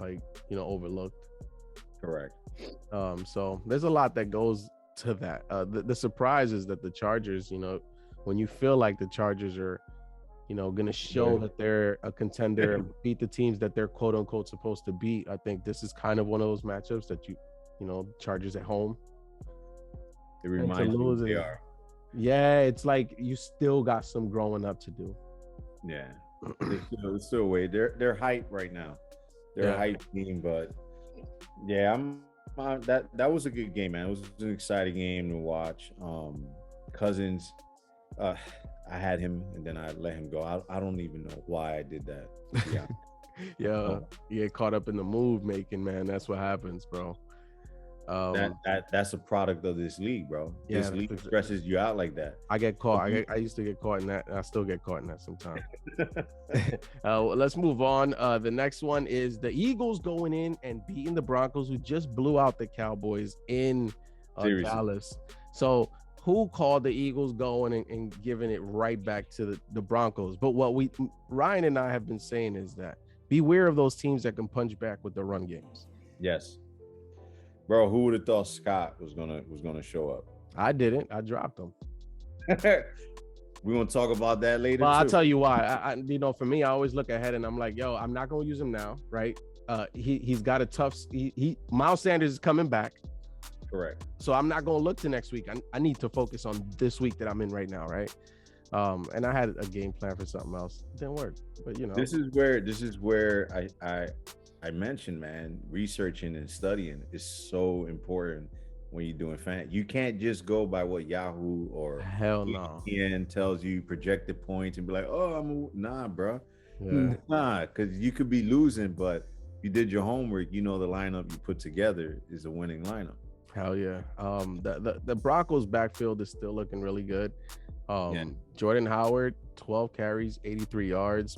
overlooked.
Correct.
So there's a lot that goes to that. The surprise is that the Chargers, when you feel like the Chargers are, gonna show that they're a contender and beat the teams that they're quote unquote supposed to beat, I think this is kind of one of those matchups that Chargers at home.
It reminds me they are.
Yeah, it's like you still got some growing up to do.
Yeah, it's still way. They're hype right now. They're a hype team, but yeah, that was a good game, man. It was an exciting game to watch. Cousins, I had him and then I let him go. I don't even know why I did that. Yeah,
you get caught up in the move making, man. That's what happens, bro.
That's a product of this league, bro.
Yeah,
this league stresses you out like that.
I get caught. I used to get caught in that. And I still get caught in that sometimes. Let's move on. The next one is the Eagles going in and beating the Broncos, who just blew out the Cowboys in Dallas. So who called the Eagles going and giving it right back to the Broncos? But what Ryan and I have been saying is that beware of those teams that can punch back with the run games.
Yes. Bro, who would have thought Scott was gonna show up?
I didn't. I dropped him.
We're gonna talk about that later.
Well, I'll tell you why. I for me, I always look ahead and I'm like, yo, I'm not gonna use him now, right? He's got a tough. Miles Sanders is coming back.
Correct.
So I'm not gonna look to next week. I need to focus on this week that I'm in right now, right? And I had a game plan for something else. It didn't work, but This
is where I mentioned, man, researching and studying is so important when you're doing fan. You can't just go by what Yahoo or ESPN tells you, projected points, and be like, nah, bro. Yeah. Nah, because you could be losing, but you did your homework. The lineup you put together is a winning lineup.
Hell yeah. The Broncos backfield is still looking really good. Jordan Howard, 12 carries, 83 yards.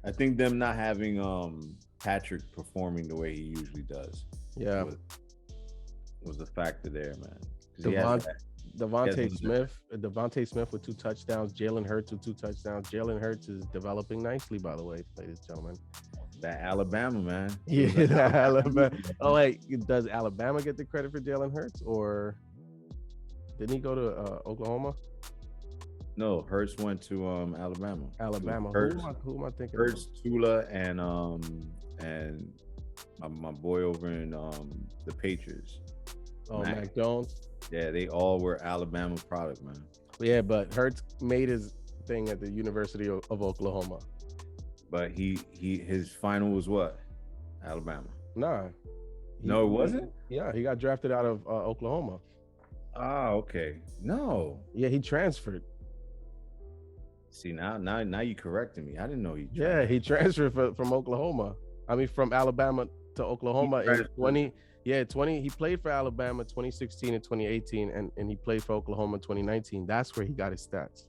I think them not having Patrick performing the way he usually does.
Yeah,
was a factor there, man.
Devonta Smith with 2 touchdowns. Jalen Hurts with 2 touchdowns. Jalen Hurts is developing nicely, by the way, ladies and gentlemen.
That Alabama, man.
Yeah, Alabama. Oh, wait, does Alabama get the credit for Jalen Hurts, or didn't he go to Oklahoma?
No, Hurts went to Alabama.
Hurts, who am I thinking?
Hurts, Tula, and my boy over in the Patriots.
Oh, Mac Jones.
Yeah, they all were Alabama product, man.
Yeah, but Hurts made his thing at the University of Oklahoma.
But his final was what? Alabama.
Nah.
No, it wasn't?
Yeah, he got drafted out of Oklahoma.
Ah, okay. No.
Yeah, he transferred.
See, now you correcting me. I didn't know he transferred.
Yeah, he transferred from Oklahoma. I mean, from Alabama to Oklahoma in 20. Yeah, 20. He played for Alabama 2016 and 2018, and he played for Oklahoma 2019. That's where he got his stats.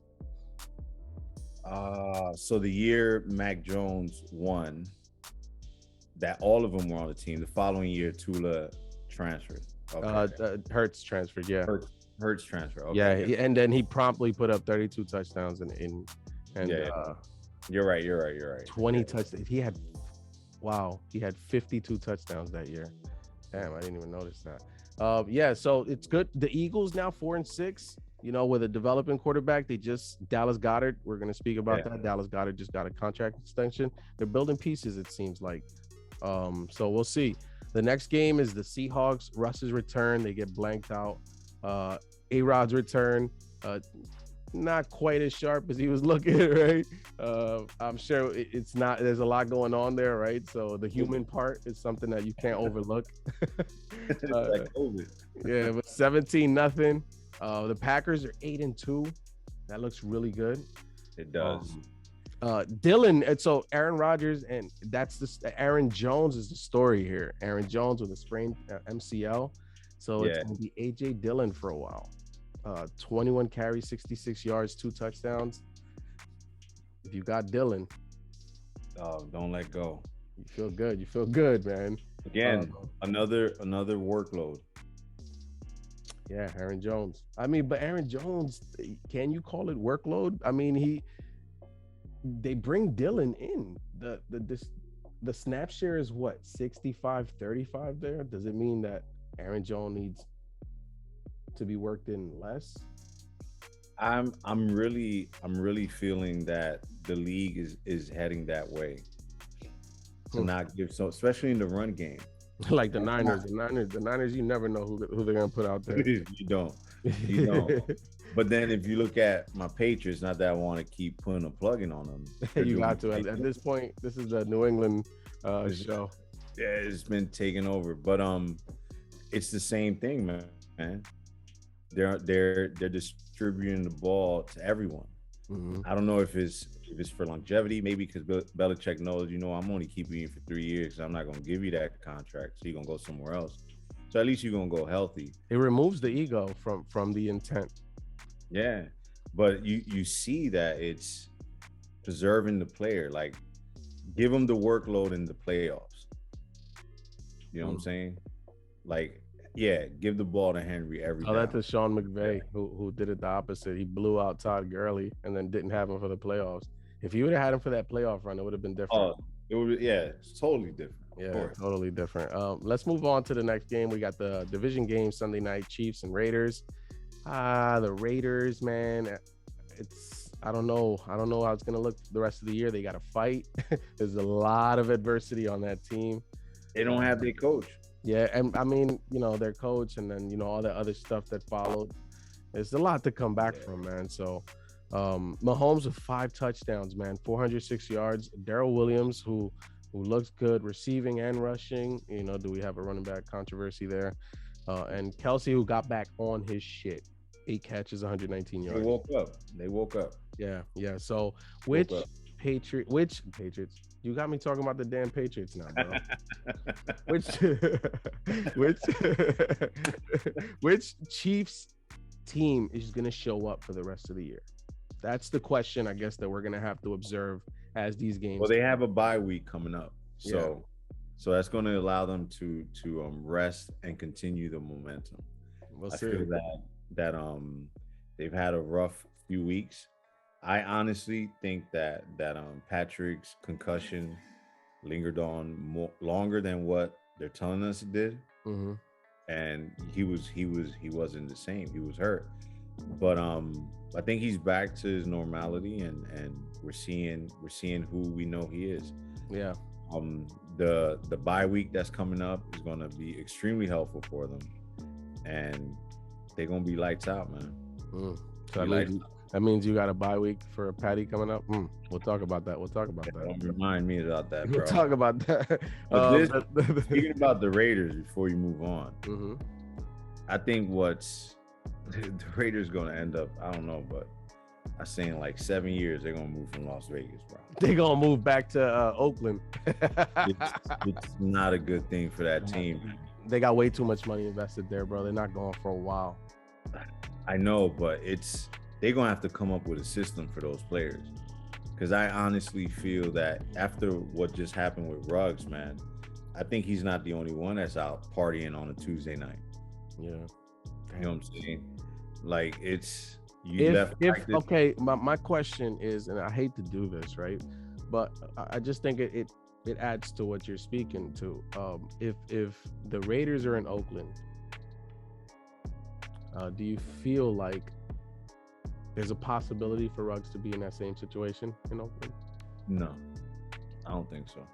So the year Mac Jones won, that all of them were on the team. The following year, Tula transferred. Okay.
Hurts transferred. Yeah.
Hurts transfer. Okay.
Yeah, and then he promptly put up 32 touchdowns and
You're right.
20 touchdowns. He had 52 touchdowns that year. Damn, I didn't even notice that. Yeah, so it's good. The Eagles now 4-6. You know, with a developing quarterback, Dallas Goedert. We're gonna speak about that. Dallas Goedert just got a contract extension. They're building pieces, it seems like. So we'll see. The next game is the Seahawks. Russ's return. They get blanked out. A-Rod's return. Not quite as sharp as he was looking, right? I'm sure it's not. There's a lot going on there, right? So the human part is something that you can't overlook.
Like COVID.
Yeah, but 17-0. The Packers are 8-2. That looks really good.
It does.
Dylan, and so Aaron Rodgers, and Aaron Jones is the story here. Aaron Jones with a sprained MCL. So it's going to be A.J. Dillon for a while. 21 carries, 66 yards, 2 touchdowns. If you got Dillon,
don't let go.
You feel good, man.
Again, another workload.
Yeah, Aaron Jones. I mean, but Aaron Jones, can you call it workload? I mean, they bring Dillon in. The snap share is what, 65-35 there? Does it mean that Aaron Jones needs to be worked in less?
I'm really feeling that the league is heading that way to not give, so especially in the run game.
Like the Niners, you never know who they're gonna put out there.
You don't. But then if you look at my Patriots, not that I want to keep putting a plug-in on them.
You got to. At this point, this is the New England show.
Yeah, it's been taken over, but it's the same thing, man. They're distributing the ball to everyone. Mm-hmm. I don't know if it's for longevity, maybe because Belichick knows, I'm only keeping you for 3 years. I'm not gonna give you that contract, so you're gonna go somewhere else. So at least you're gonna go healthy.
It removes the ego from the intent.
Yeah, but you see that it's preserving the player. Like, give them the workload in the playoffs. You know what I'm saying? Like, yeah, give the ball to Henry every time.
That's Sean McVay who did it the opposite. He blew out Todd Gurley and then didn't have him for the playoffs. If you would have had him for that playoff run, it would have been different.
It's totally different.
Yeah, totally different. Let's move on to the next game. We got the division game Sunday night, Chiefs and Raiders. The Raiders, man, I don't know how it's gonna look the rest of the year. They got to fight. There's a lot of adversity on that team.
They don't have their coach.
Yeah, and I mean, their coach, and then all the other stuff that followed. It's a lot to come back from, man. So, Mahomes with 5 touchdowns, man, 406 yards. Darrell Williams, who looks good receiving and rushing. Do we have a running back controversy there? And Kelsey, who got back on his shit, 8 catches, 119 yards.
They woke up.
Yeah. So, which Patriots? You got me talking about the damn Patriots now, bro. which Chiefs team is going to show up for the rest of the year? That's the question, I guess, that we're going to have to observe as these games.
Well, they have a bye week coming up, so that's going to allow them to rest and continue the momentum.
We'll
I
see.
feel that they've had a rough few weeks. I honestly think that Patrick's concussion lingered on longer than what they're telling us it did, and he wasn't the same. He was hurt, but I think he's back to his normality, and we're seeing who we know he is. Yeah. The bye week that's coming up is going to be extremely helpful for them, and they're going to be lights out, man.
So That means you got a bye week for Patty coming up. We'll talk about that.
Don't remind me about that, bro.
We'll talk about that.
But speaking about the Raiders, before you move on, I think the Raiders going to end up, I don't know, but I'm saying like 7 years they're going to move from Las Vegas, bro.
They're going to move back to Oakland.
It's not a good thing for that team.
They got way too much money invested there, bro. They're not going for a while.
I know, but they're going to have to come up with a system for those players. Because I honestly feel that after what just happened with Ruggs, man, I think he's not the only one that's out partying on a Tuesday night.
Yeah.
You know what I'm saying? Like,
okay, my question is, and I hate to do this, right? But I just think it adds to what you're speaking to. If the Raiders are in Oakland, do you feel like there's a possibility for Ruggs to be in that same situation in Oakland?
No, I don't think so.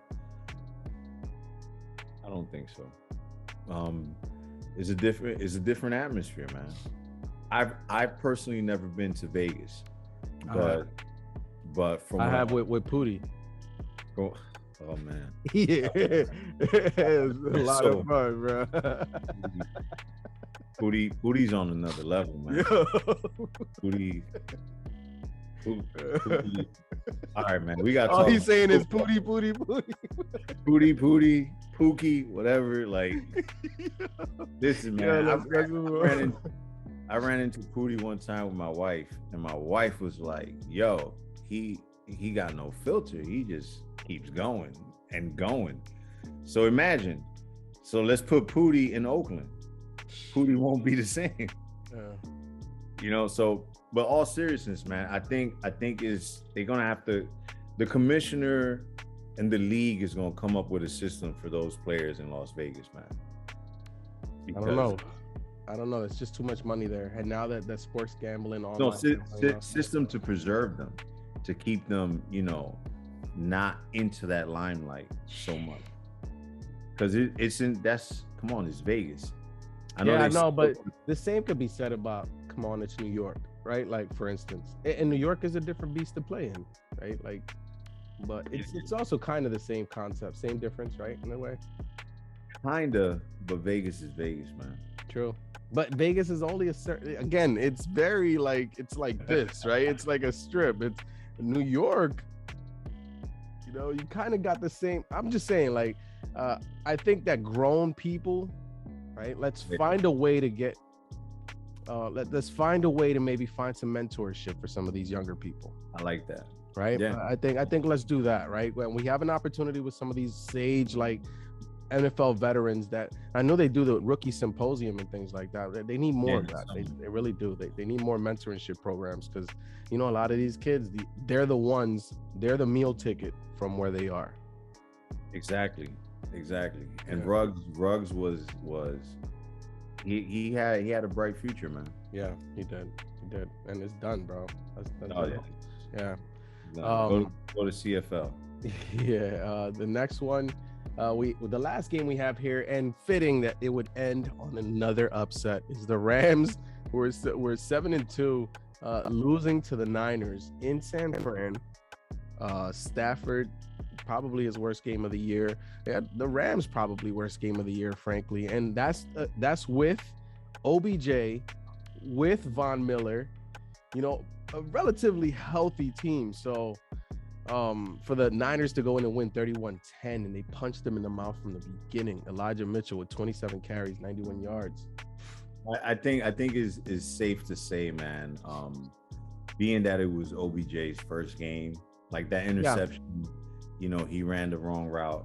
It's a different atmosphere, man. I've personally never been to Vegas, but from
I have with Pootie.
Oh man,
yeah, it's a lot of fun, bro.
Pootie's on another level, man. Pootie. All right, man. We got.
All he's saying is Pootie.
Pootie, Pookie, whatever. Like, listen, man. I ran into Pootie one time with my wife, and my wife was like, "Yo, he got no filter. He just keeps going and going." So imagine. So let's put Pootie in Oakland. Pootie won't be the same. You know. So, but all seriousness, man, I think they're gonna have to. The commissioner and the league is gonna come up with a system for those players in Las Vegas, man. Because,
I don't know. It's just too much money there. And now that sports gambling, all
system to preserve them, to keep them, not into that limelight so much. Because it's Vegas. I know
but the same could be said about, come on, it's New York, right? Like, for instance, and New York is a different beast to play in, right? Like, but it's also kind of the same concept, same difference, right? In a way.
Kinda, but Vegas is Vegas, man.
True. But Vegas is only again, it's very it's like this, right? It's like a strip. It's New York, you kind of got the same. I'm just saying, I think that grown people, right? Let's find a way to get, let's find a way to maybe find some mentorship for some of these younger people.
I like that.
Right?
Yeah.
I think let's do that, right? When we have an opportunity with some of these sage, NFL veterans that I know they do the rookie symposium and things like that. They need more of that. They really do. They need more mentorship programs because, a lot of these kids, they're the meal ticket from where they are.
Exactly. And Ruggs was he had a bright future, man.
Yeah, he did. And it's done, bro. That's
done.
Yeah.
Go to CFL.
Yeah. The next one. The last game we have here, and fitting that it would end on another upset, is the Rams. We're 7-2, losing to the Niners in San Fran. Stafford, probably his worst game of the year. The Rams probably worst game of the year, frankly, and that's with OBJ, with Von Miller, a relatively healthy team. So. For the Niners to go in and win 31-10, and they punched them in the mouth from the beginning. Elijah Mitchell with 27 carries, 91 yards.
I think is safe to say, man. Being that it was OBJ's first game, like that interception, he ran the wrong route.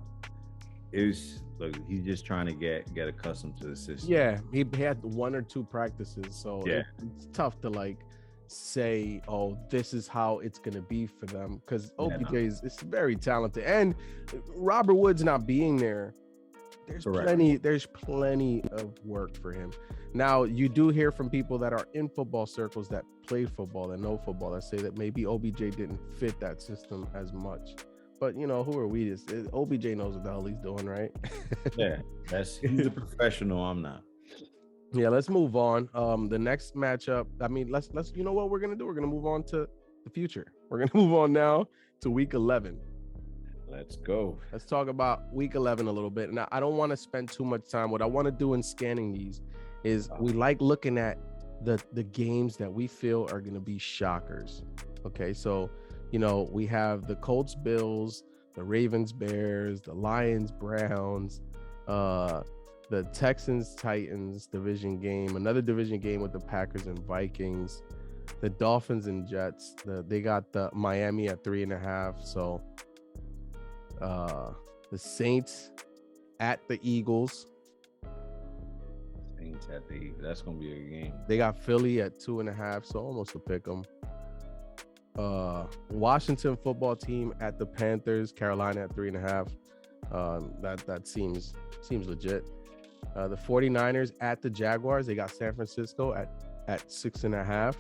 He's just trying to get accustomed to the system. Yeah,
he had 1 or 2 practices, so it's tough to say, oh, this is how it's gonna be for them, because OBJ is very talented, and Robert Woods not being there, there's plenty of work for him. Now, you do hear from people that are in football circles that played football and know football that say that maybe OBJ didn't fit that system as much. But who are we? OBJ knows what the hell he's doing, right?
Yeah, he's a professional. I'm not.
Yeah, let's move on. The next matchup. I mean, let's. You know what we're gonna do? We're gonna move on to the future. We're gonna move on now to Week 11.
Let's go.
Let's talk about Week 11 a little bit. And I don't want to spend too much time. What I want to do in scanning these is we like looking at the games that we feel are gonna be shockers. Okay, so we have the Colts Bills, the Ravens Bears, the Lions Browns, the Texans Titans division game, another division game with the Packers and Vikings, the Dolphins and Jets. They got the Miami at 3.5. So the Saints at the Eagles.
Saints at the Eagles. That's gonna be a game. They
got Philly at 2.5, so almost a pick 'em. Washington football team at the Panthers, Carolina at 3.5. That seems legit. The 49ers at the Jaguars, they got San Francisco at 6.5.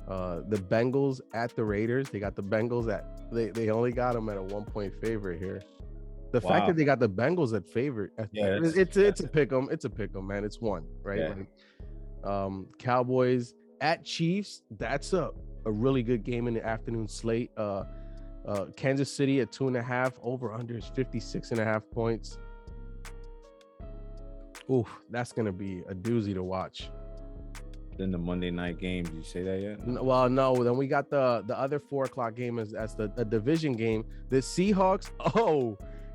The Bengals at the Raiders, they got the Bengals at they only got them at a 1-point favorite here. The fact that they got the Bengals at favorite, it's a pick 'em. It's a pick 'em, man. It's one, right?
Yeah.
Like, Cowboys at Chiefs, that's a really good game in the afternoon slate. Kansas City at 2.5, over under is 56.5 points. Ooh, that's gonna be a doozy to watch.
Then the Monday night game, did you say that yet?
Well, no. Then we got the other 4:00 game as the division game. The Seahawks.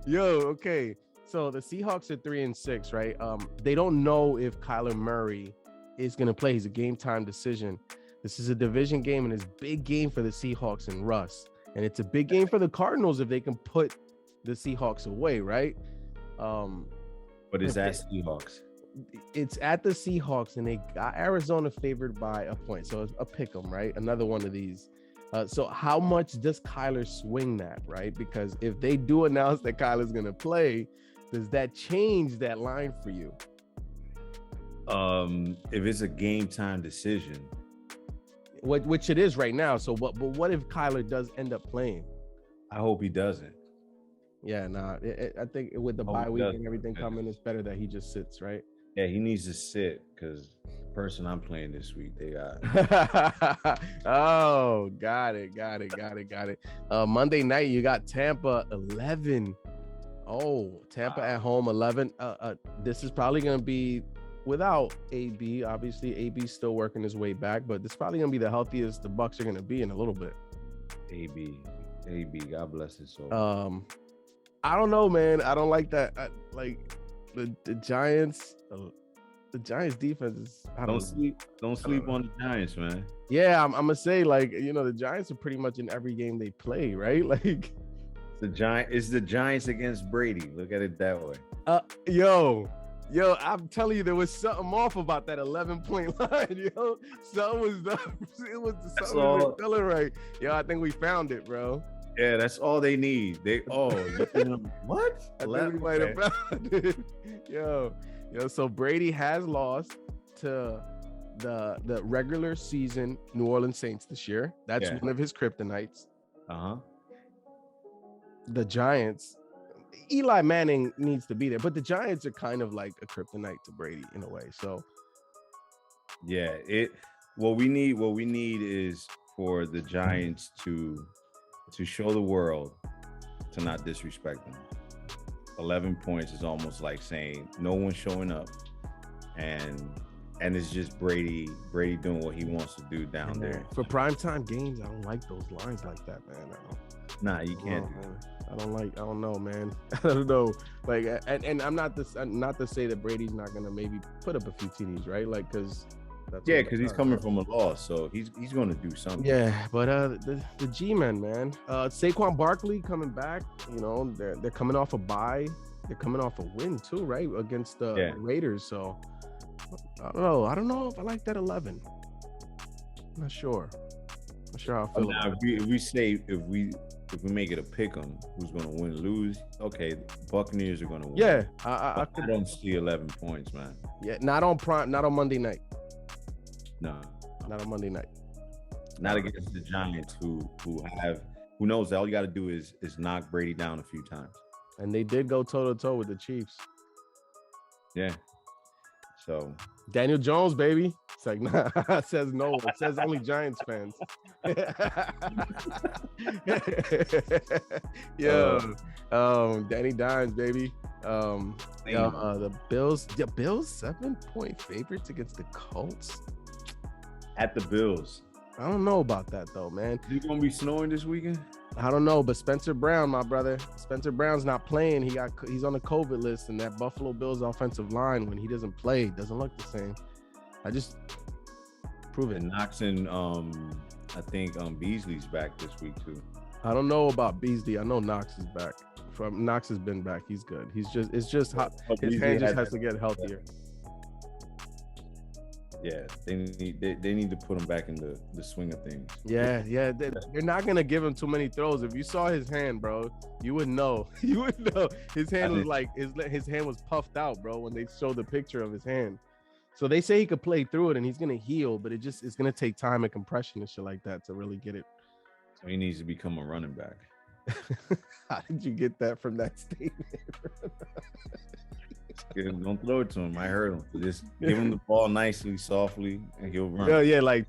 Okay. So the Seahawks are 3-6, right? They don't know if Kyler Murray is gonna play. He's a game time decision. This is a division game, and it's a big game for the Seahawks and Russ. And it's a big game for the Cardinals if they can put the Seahawks away, right?
But is that Seahawks?
It's at the Seahawks, and they got Arizona favored by a point. So it's a pick 'em, right? Another one of these. So how much does Kyler swing that, right? Because if they do announce that Kyler's going to play, does that change that line for you?
If it's a game time decision.
Which it is right now. So but what if Kyler does end up playing?
I hope he doesn't.
Yeah, I think with the bye week and everything coming, it's better that he just sits, right?
Yeah, he needs to sit because the person I'm playing this week, they got.
Oh, got it. Monday night, you got Tampa 11. Oh, Tampa at home 11. This is probably going to be without AB. Obviously, AB's still working his way back, but this is probably going to be the healthiest the Bucs are going to be in a little bit.
AB, God bless his soul.
I don't know, man. I don't like that. Like the Giants. The Giants defense is.
Don't sleep on the Giants, man.
Yeah, I'm gonna say, like, the Giants are pretty much in every game they play, right? Like
it's the Giants against Brady. Look at it that way.
Yo, I'm telling you, there was something off about that 11-point line. Yo, something was feeling right. Yo, I think we found it, bro.
Yeah, that's all they need. What?
I think we might have found it. Yo, so Brady has lost to the regular season New Orleans Saints this year. That's one of his kryptonites. The Giants, Eli Manning needs to be there, but the Giants are kind of like a kryptonite to Brady in a way. So
yeah, what we need is for the Giants to show the world to not disrespect them. 11 points is almost like saying no one's showing up, and it's just Brady doing what he wants to do down there.
For primetime games, I don't like those lines like that, man.
Nah, you can't.
I don't know, man. I don't know. Like, and I'm not to say that Brady's not gonna maybe put up a few TDs, right? Like, because
he's coming from a loss, so he's going to do something.
Yeah, but the G-men, man. Saquon Barkley coming back. They're coming off a bye. They're coming off a win too, right, against the Raiders. So I don't know if I like that 11. I'm not sure how I feel.
Now, if we make it a pick 'em, who's going to win, lose? Okay, Buccaneers are going to win.
Yeah,
I don't see 11 points, man.
Yeah, not on Monday night.
No,
not on Monday night.
Not against the Giants, who knows that all you got to do is knock Brady down a few times.
And they did go toe to toe with the Chiefs.
Yeah. So
Daniel Jones, baby. It's like, nah, it says no. It says only Giants fans. Danny Dimes, baby. The Bills 7-point favorites against the Colts.
At the Bills.
I don't know about that though, man.
Is it gonna be snowing this weekend?
I don't know, but Spencer Brown, my brother, Spencer Brown's not playing. He's on the COVID list, and that Buffalo Bills offensive line, when he doesn't play, doesn't look the same. I just prove it.
And Knox and I think Beasley's back this week too.
I don't know about Beasley. I know Knox is back. Knox has been back. He's good. It's just hot. His hand just has to get healthier.
Yeah, they need to put him back in the swing of things.
Yeah, they're not gonna give him too many throws. If you saw his hand, bro, you would know. You would know his hand was like his hand was puffed out, bro. When they showed the picture of his hand, so they say he could play through it and he's gonna heal, but it's gonna take time and compression and shit like that to really get it.
So he needs to become a running back.
How did you get that from that statement?
Don't throw it to him. I heard him. Just give him the ball nicely, softly, and he'll run.
Yeah, like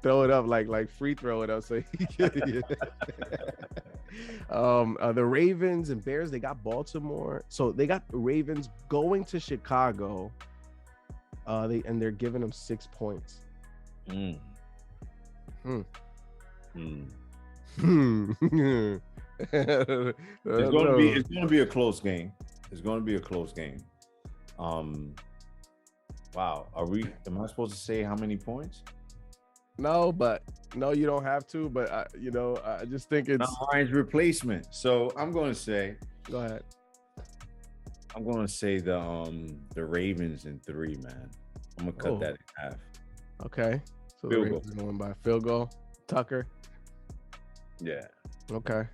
throw it up, like free throw it up. So the Ravens and Bears, they got Baltimore. So they got the Ravens going to Chicago. They're giving them 6 points.
It's gonna be a close game. It's going to be a close game. Wow. Am I supposed to say how many points?
No, you don't have to. But I just think it's
Ryan's replacement. So I'm going to say.
Go ahead.
I'm going to say the Ravens in 3, man. I'm gonna cut that in half.
Okay. So the Ravens are going by field goal. Tucker.
Yeah.
Okay.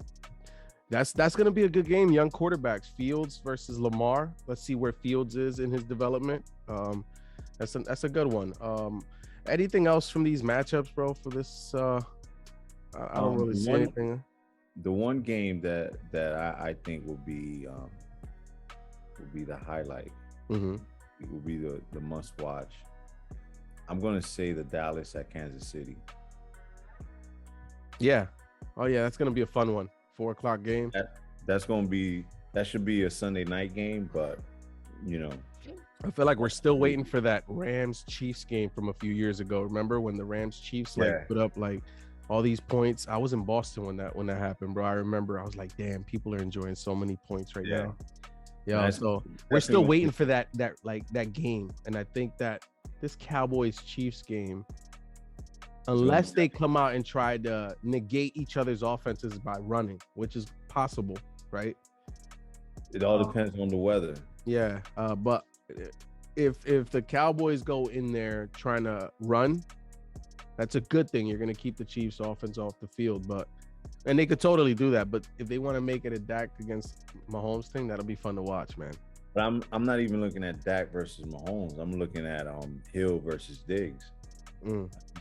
That's gonna be a good game. Young quarterbacks, Fields versus Lamar. Let's see where Fields is in his development. That's a good one. Anything else from these matchups, bro? For this, I don't really see anything.
The one game that I think will be the highlight.
Mm-hmm.
It will be the must watch. I'm gonna say the Dallas at Kansas City.
Yeah. Oh yeah, that's gonna be a fun one. 4:00 game.
That should be a Sunday night game, but
I feel like we're still waiting for that Rams Chiefs game from a few years ago. Remember when the Rams Chiefs put up like all these points? I was in Boston when that happened, bro. I remember I was like, damn, people are enjoying so many points right now. Yeah, so we're still waiting for that game, and I think that this Cowboys Chiefs game, unless they come out and try to negate each other's offenses by running, which is possible, right?
It all depends on the weather.
Yeah, but if the Cowboys go in there trying to run, that's a good thing. You're going to keep the Chiefs offense off the field, and they could totally do that. But if they want to make it a Dak against Mahomes thing, that'll be fun to watch, man.
But I'm not even looking at Dak versus Mahomes. I'm looking at Hill versus Diggs.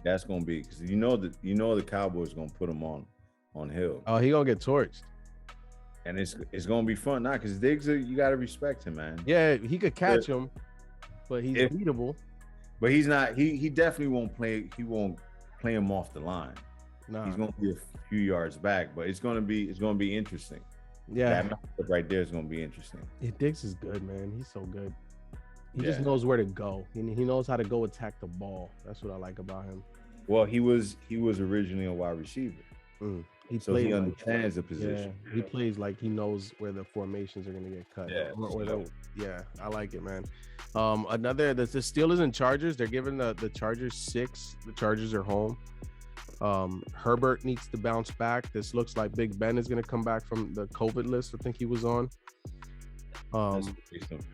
That's gonna be because the Cowboys gonna put him on Hill.
Oh, he gonna get torched,
and it's gonna be fun now because Diggs, you gotta respect him, man.
Yeah, he could catch him, but he's beatable.
But he's not. He definitely won't play. He won't play him off the line.
No,
he's gonna be a few yards back, but it's gonna be interesting.
Yeah,
that matchup right there is gonna be interesting.
Yeah, Diggs is good, man. He's so good. He just knows where to go. He knows how to go attack the ball. That's what I like about him.
Well, he was originally a wide receiver. He understands the position.
Yeah, he plays like he knows where the formations are gonna get cut. Yeah, I like it, man. The Steelers and Chargers. They're giving the Chargers 6. The Chargers are home. Herbert needs to bounce back. This looks like Big Ben is gonna come back from the COVID list. I think he was on.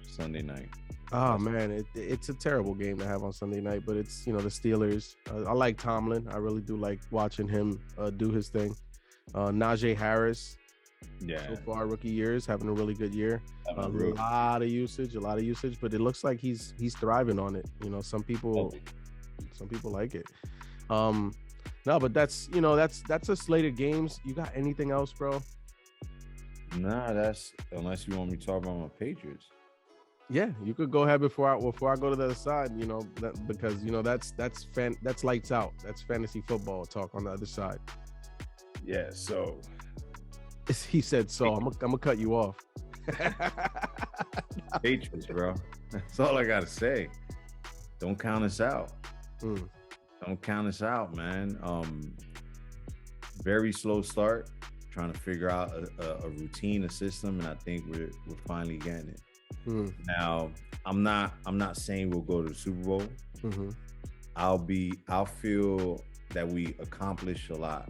Sunday night.
Oh man, it's a terrible game to have on Sunday night, but it's the Steelers. I like Tomlin. I really do like watching him do his thing. Najee Harris, so far rookie years, having a really good year. A lot of usage, but it looks like he's thriving on it. Some people like it. No, but that's a slate of games. You got anything else, bro?
Nah, that's unless you want me to talk about my Patriots.
Yeah, you could go ahead before I go to the other side. You know, because you know that's lights out. That's fantasy football talk on the other side.
Yeah. So
He said so. I'm gonna cut you off.
Patriots, bro. That's all I gotta say. Don't count us out.
Mm.
Don't count us out, man. Very slow start, trying to figure out a routine, a system, and I think we're finally getting it.
Mm.
Now, I'm not saying we'll go to the Super Bowl.
Mm-hmm.
I'll feel that we accomplish a lot.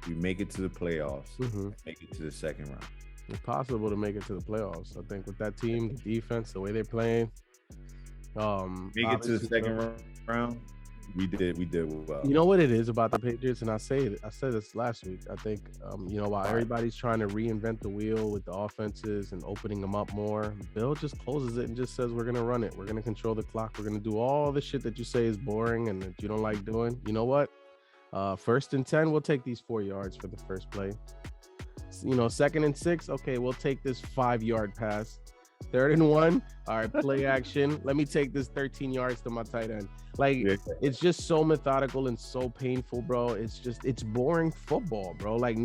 We make it to the playoffs, make it to the second round.
It's possible to make it to the playoffs. I think with that team, the defense, the way they're playing.
Make it to the second round. We did well.
You know what it is about the Patriots, and I said this last week. I think you know, while everybody's trying to reinvent the wheel with the offenses and opening them up more, Bill just closes it and just says, we're gonna run it, we're gonna control the clock, we're gonna do all the shit that you say is boring and that you don't like doing. You know what? 1st and 10, we'll take these 4 yards for the first play. You know, 2nd and 6, okay, we'll take this 5-yard pass. 3rd and 1, all right, play action. Let me take this 13 yards to my tight end. Like, it's just so methodical and so painful, bro. It's boring football, bro. Like,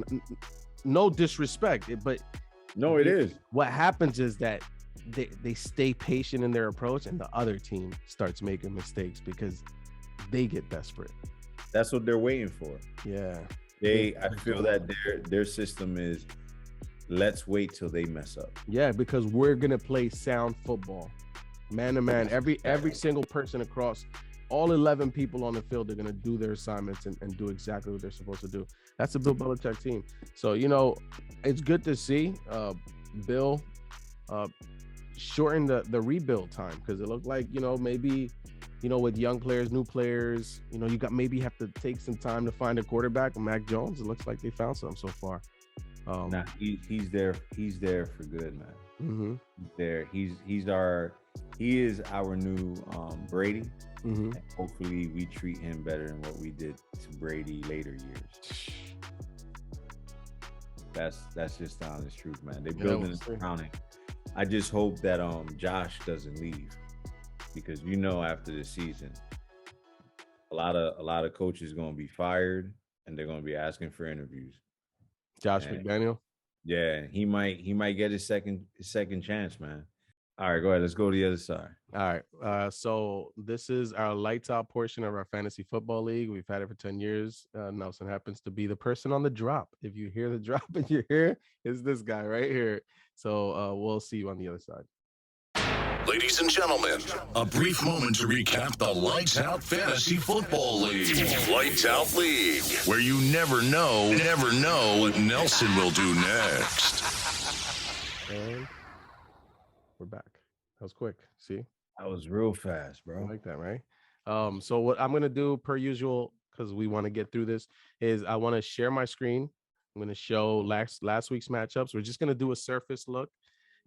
no disrespect, but
no, it is.
What happens is that they stay patient in their approach, and the other team starts making mistakes because they get desperate.
That's what they're waiting for.
Yeah.
I feel that their system is, let's wait till they mess up.
Yeah, because we're gonna play sound football, man to man. Every single person across all 11 people on the field are gonna do their assignments and do exactly what they're supposed to do. That's a Bill Belichick team. So you know, it's good to see Bill shorten the rebuild time, because it looked like, you know, maybe, you know, with young players, new players, you know, you maybe have to take some time to find a quarterback. Mac Jones, it looks like they found some so far.
Nah, he's there for good, man.
Mm-hmm.
He is our new Brady.
Mm-hmm.
And hopefully we treat him better than what we did to Brady later years. That's just the honest truth, man. They're building and surrounding. I just hope that Josh doesn't leave, because you know, after the season, a lot of coaches are going to be fired and they're going to be asking for interviews.
Josh McDaniel.
Yeah, he might get his second chance, man. All right, go ahead. Let's go to the other side.
All right. So this is our lights out portion of our fantasy football league. We've had it for 10 years. Nelson happens to be the person on the drop. If you hear the drop in your ear, it's this guy right here. So we'll see you on the other side.
Ladies and gentlemen, a brief moment to recap the Lights Out Fantasy Football League. Lights Out League, where you never know what Nelson will do next.
And we're back. That was quick. See?
That was real fast, bro.
I like that, right? So what I'm going to do, per usual, because we want to get through this, is I want to share my screen. I'm going to show last week's matchups. We're just going to do a surface look.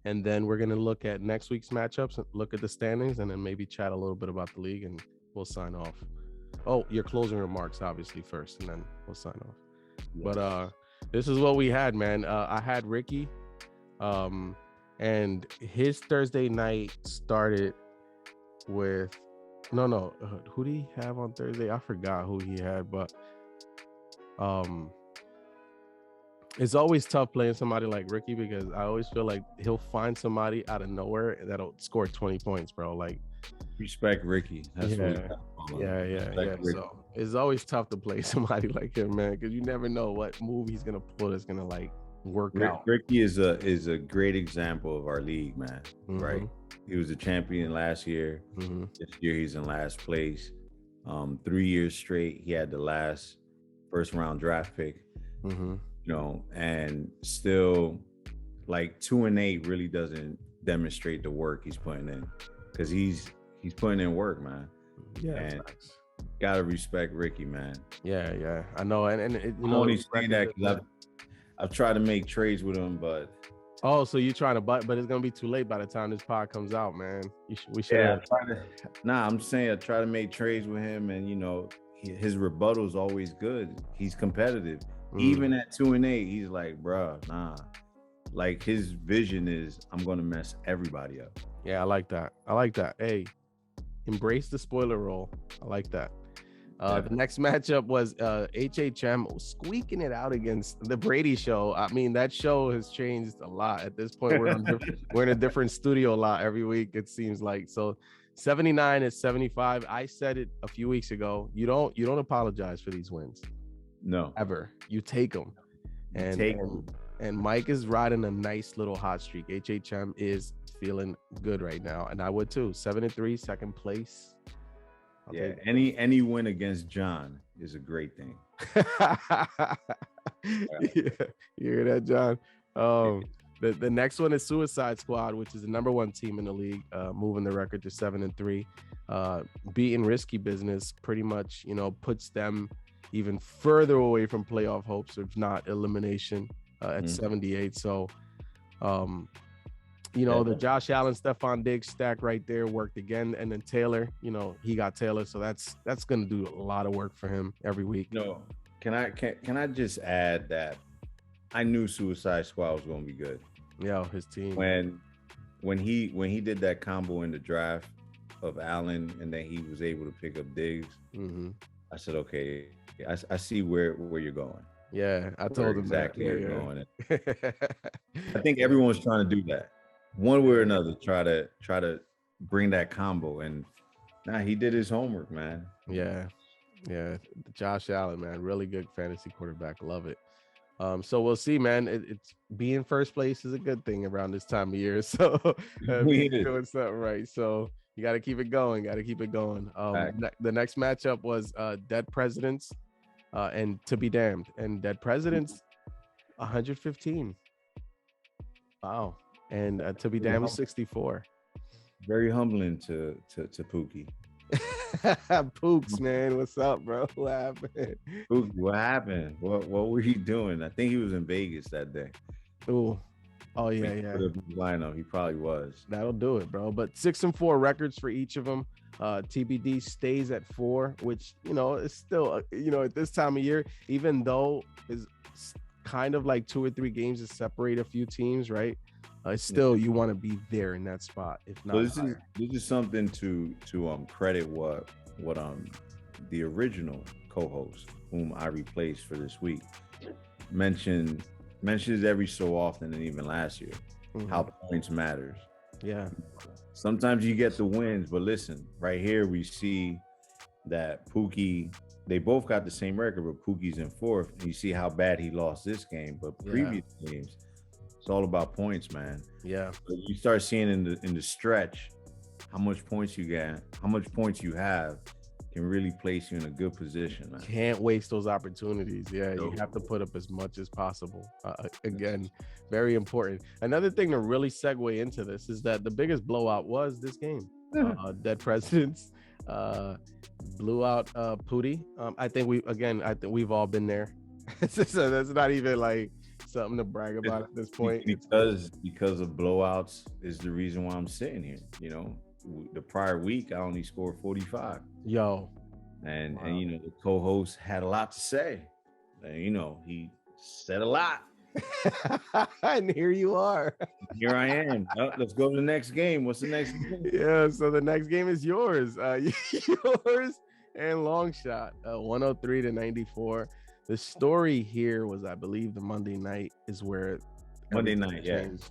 And then we're going to look at next week's matchups, look at the standings, and then maybe chat a little bit about the league, and we'll sign off. Oh, your closing remarks, obviously, first, and then we'll sign off. Yes. But this is what we had, man. I had Ricky, and his Thursday night started with who did he have on Thursday? I forgot who he had, but it's always tough playing somebody like Ricky, because I always feel like he'll find somebody out of nowhere that'll score 20 points, bro. Like,
respect Ricky. That's
yeah. So it's always tough to play somebody like him, man, because you never know what move he's gonna pull that's gonna like work out.
Ricky is a great example of our league, man. Mm-hmm. Right? He was a champion last year. Mm-hmm. This year he's in last place. 3 years straight, he had the last first round draft pick. Mm-hmm. You know, and still, like, 2-8 really doesn't demonstrate the work he's putting in, because he's putting in work, man. Yeah, and gotta respect Ricky, man.
Yeah, I know, and
I'm only saying that because I've tried to make trades with him, but
so you're trying to, but it's gonna be too late by the time this pod comes out, man. We should.
Yeah, I'm saying I try to make trades with him, and you know, his rebuttal is always good. He's competitive. Even at 2-8, he's like, bruh, nah, Like his vision is, I'm gonna mess everybody up.
Yeah, I like that. I like that. Hey, embrace the spoiler role. I like that. The next matchup was HHM squeaking it out against the Brady Show. I mean, that show has changed a lot. At this point, we're in a different studio a lot every week, it seems like. So 79 is 75. I said it a few weeks ago. You don't apologize for these wins.
No.
Ever. You take them. And Mike is riding a nice little hot streak. HHM is feeling good right now, and I would too. 7-3, second place.
Yeah, any win against John is a great thing.
Yeah, you hear that, John? The next one is Suicide Squad, which is the number 1 team in the league, moving the record to 7-3. Beating Risky Business pretty much, puts them even further away from playoff hopes, if not elimination, at 78. So, the Josh Allen, Stephon Diggs stack right there worked again, and then Taylor, he got Taylor, so that's gonna do a lot of work for him every week.
No, can I just add that I knew Suicide Squad was gonna be good.
Yeah, his team.
When he did that combo in the draft of Allen, and then he was able to pick up Diggs, I said, okay, I see where you're going.
Yeah, I told him
exactly
that.
where you're going. I think everyone's trying to do that. One way or another, try to bring that combo, and he did his homework, man.
Yeah, Josh Allen, man, really good fantasy quarterback. Love it. So we'll see, man. It's being first place is a good thing around this time of year. So doing something right. So you got to keep it going. The next matchup was Dead Presidents and To Be Damned, and Dead Presidents 115. Wow. And To Be Damned was 64.
Very humbling to Pookie.
Pooks, man, what's up, bro? What happened?
Pookie, what happened? What were you doing? I think he was in Vegas that day.
Oh yeah.
Lineup, he probably was.
That'll do it, bro. But 6-4 records for each of them. TBD stays at 4, which is still at this time of year, even though is kind of like 2 or 3 games to separate a few teams, right? Still, you want to be there in that spot, if not.
So this is something to credit what the original co-host, whom I replaced for this week, mentions every so often, and even last year, how points matters.
Yeah.
Sometimes you get the wins, but listen, right here we see that Pookie, they both got the same record, but Pookie's in 4th, and you see how bad he lost this game. But previous games, it's all about points, man.
Yeah.
So you start seeing in the stretch how much points you get, how much points you have, can really place you in a good position, man.
Can't waste those opportunities. Yeah, you have to put up as much as possible. Again, very important. Another thing to really segue into this is that the biggest blowout was this game. Dead Presidents blew out Pootie. I think we've all been there. So that's not even like something to brag about at this point.
Because of blowouts is the reason why I'm sitting here. The prior week I only scored 45.
Yo.
And the co-host had a lot to say. And he said a lot.
And here you are.
Here I am. Let's go to the next game. What's the next game?
Yeah, so the next game is yours. Yours and long shot. 103-94. The story here was, I believe, the Monday night is where
Monday night,
changed.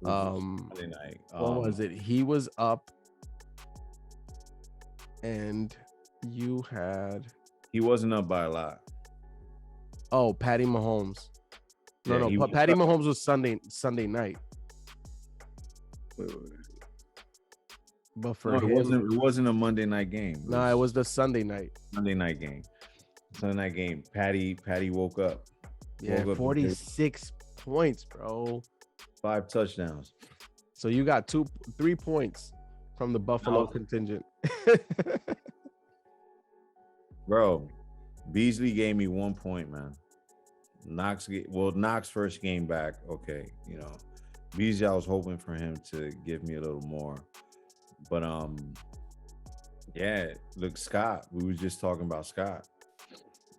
Monday night.
What was it? He was up, and you had.
He wasn't up by a lot.
Oh, Patty Mahomes. No,
Yeah,
Patty Mahomes was Sunday night. But for him,
it wasn't a Monday night game.
No, it was the Sunday night.
Monday night game. Sunday night game. Patty woke up.
Yeah, 46 points, bro.
5 touchdowns.
So you got 3 points from the Buffalo contingent.
Bro, Beasley gave me 1 point, man. Knox first game back. Okay, Beasley, I was hoping for him to give me a little more. But look, Scott. We was just talking about Scott.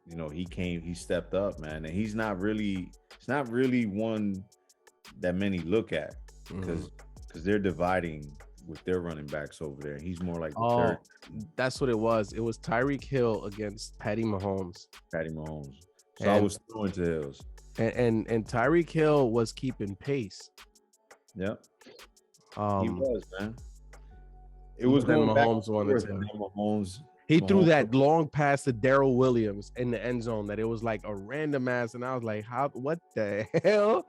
He stepped up, man, and he's not really one many look at because they're dividing with their running backs over there. He's more like the third.
That's what it was. It was Tyreek Hill against Patty Mahomes.
So I was throwing to Hills.
And Tyreek Hill was keeping pace.
Yep. He was, man. It was going
Mahomes
Mahomes.
He threw that long pass to Darrell Williams in the end zone that it was like a random ass, and I was like, what the hell?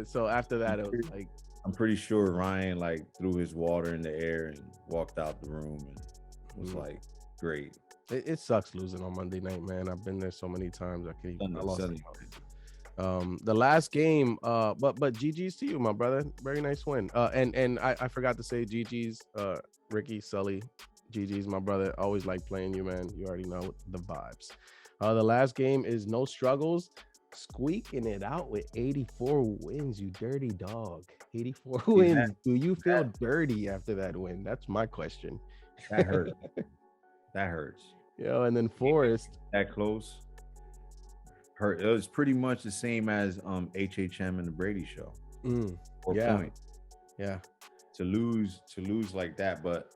So after that, it was like,
I'm pretty sure Ryan like threw his water in the air and walked out the room and was like, great.
It sucks losing on Monday night, man. I've been there so many times. I lost the last game, but GG's to you, my brother. Very nice win. And I forgot to say GG's, Ricky, Sully, GG's, my brother. Always like playing you, man. You already know the vibes. The last game is no struggles, squeaking it out with 84 wins. You dirty dog. 84 wins. Do you feel dirty after that win? That's my question.
That hurts. That hurts.
Yo, and then Forrest.
That close. Hurt. It was pretty much the same as HHM and the Brady Show. Point. Yeah. To lose like that, but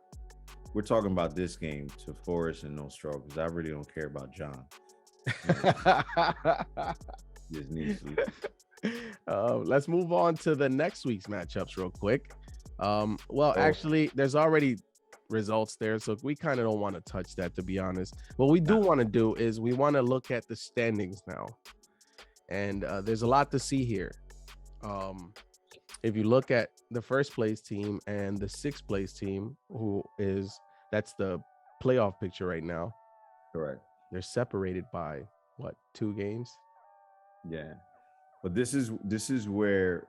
we're talking about this game to Forrest and no stroke because I really don't care about John. Just needs to.
Let's move on to the next week's matchups real quick. Actually, there's already results there, so we kind of don't want to touch that, to be honest. What we do want to do is we want to look at the standings now, and there's a lot to see here. If you look at the first place team and the sixth place team, that's the playoff picture right now.
Correct.
They're separated by what, 2 games?
Yeah, but this is where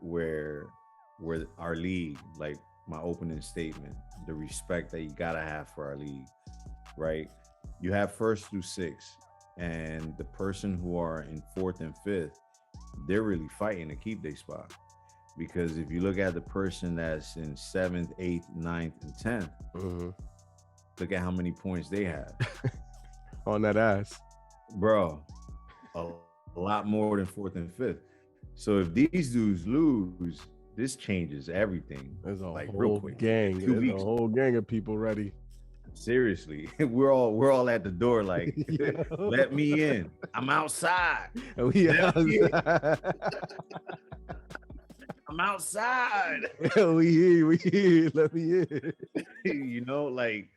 our league, like my opening statement, the respect that you gotta have for our league, right? You have first through 6, and the person who are in 4th and 5th, they're really fighting to keep their spot. Because if you look at the person that's in 7th, 8th, 9th, and 10th, look at how many points they have
on that ass,
bro. A lot more than 4th and 5th. So if these dudes lose, this changes everything.
There's a
like
whole
real quick.
Gang. There's a whole gang of people ready.
Seriously, we're all at the door. Like, let me in. I'm outside. I'm outside.
we here. Let me in.
You know, like,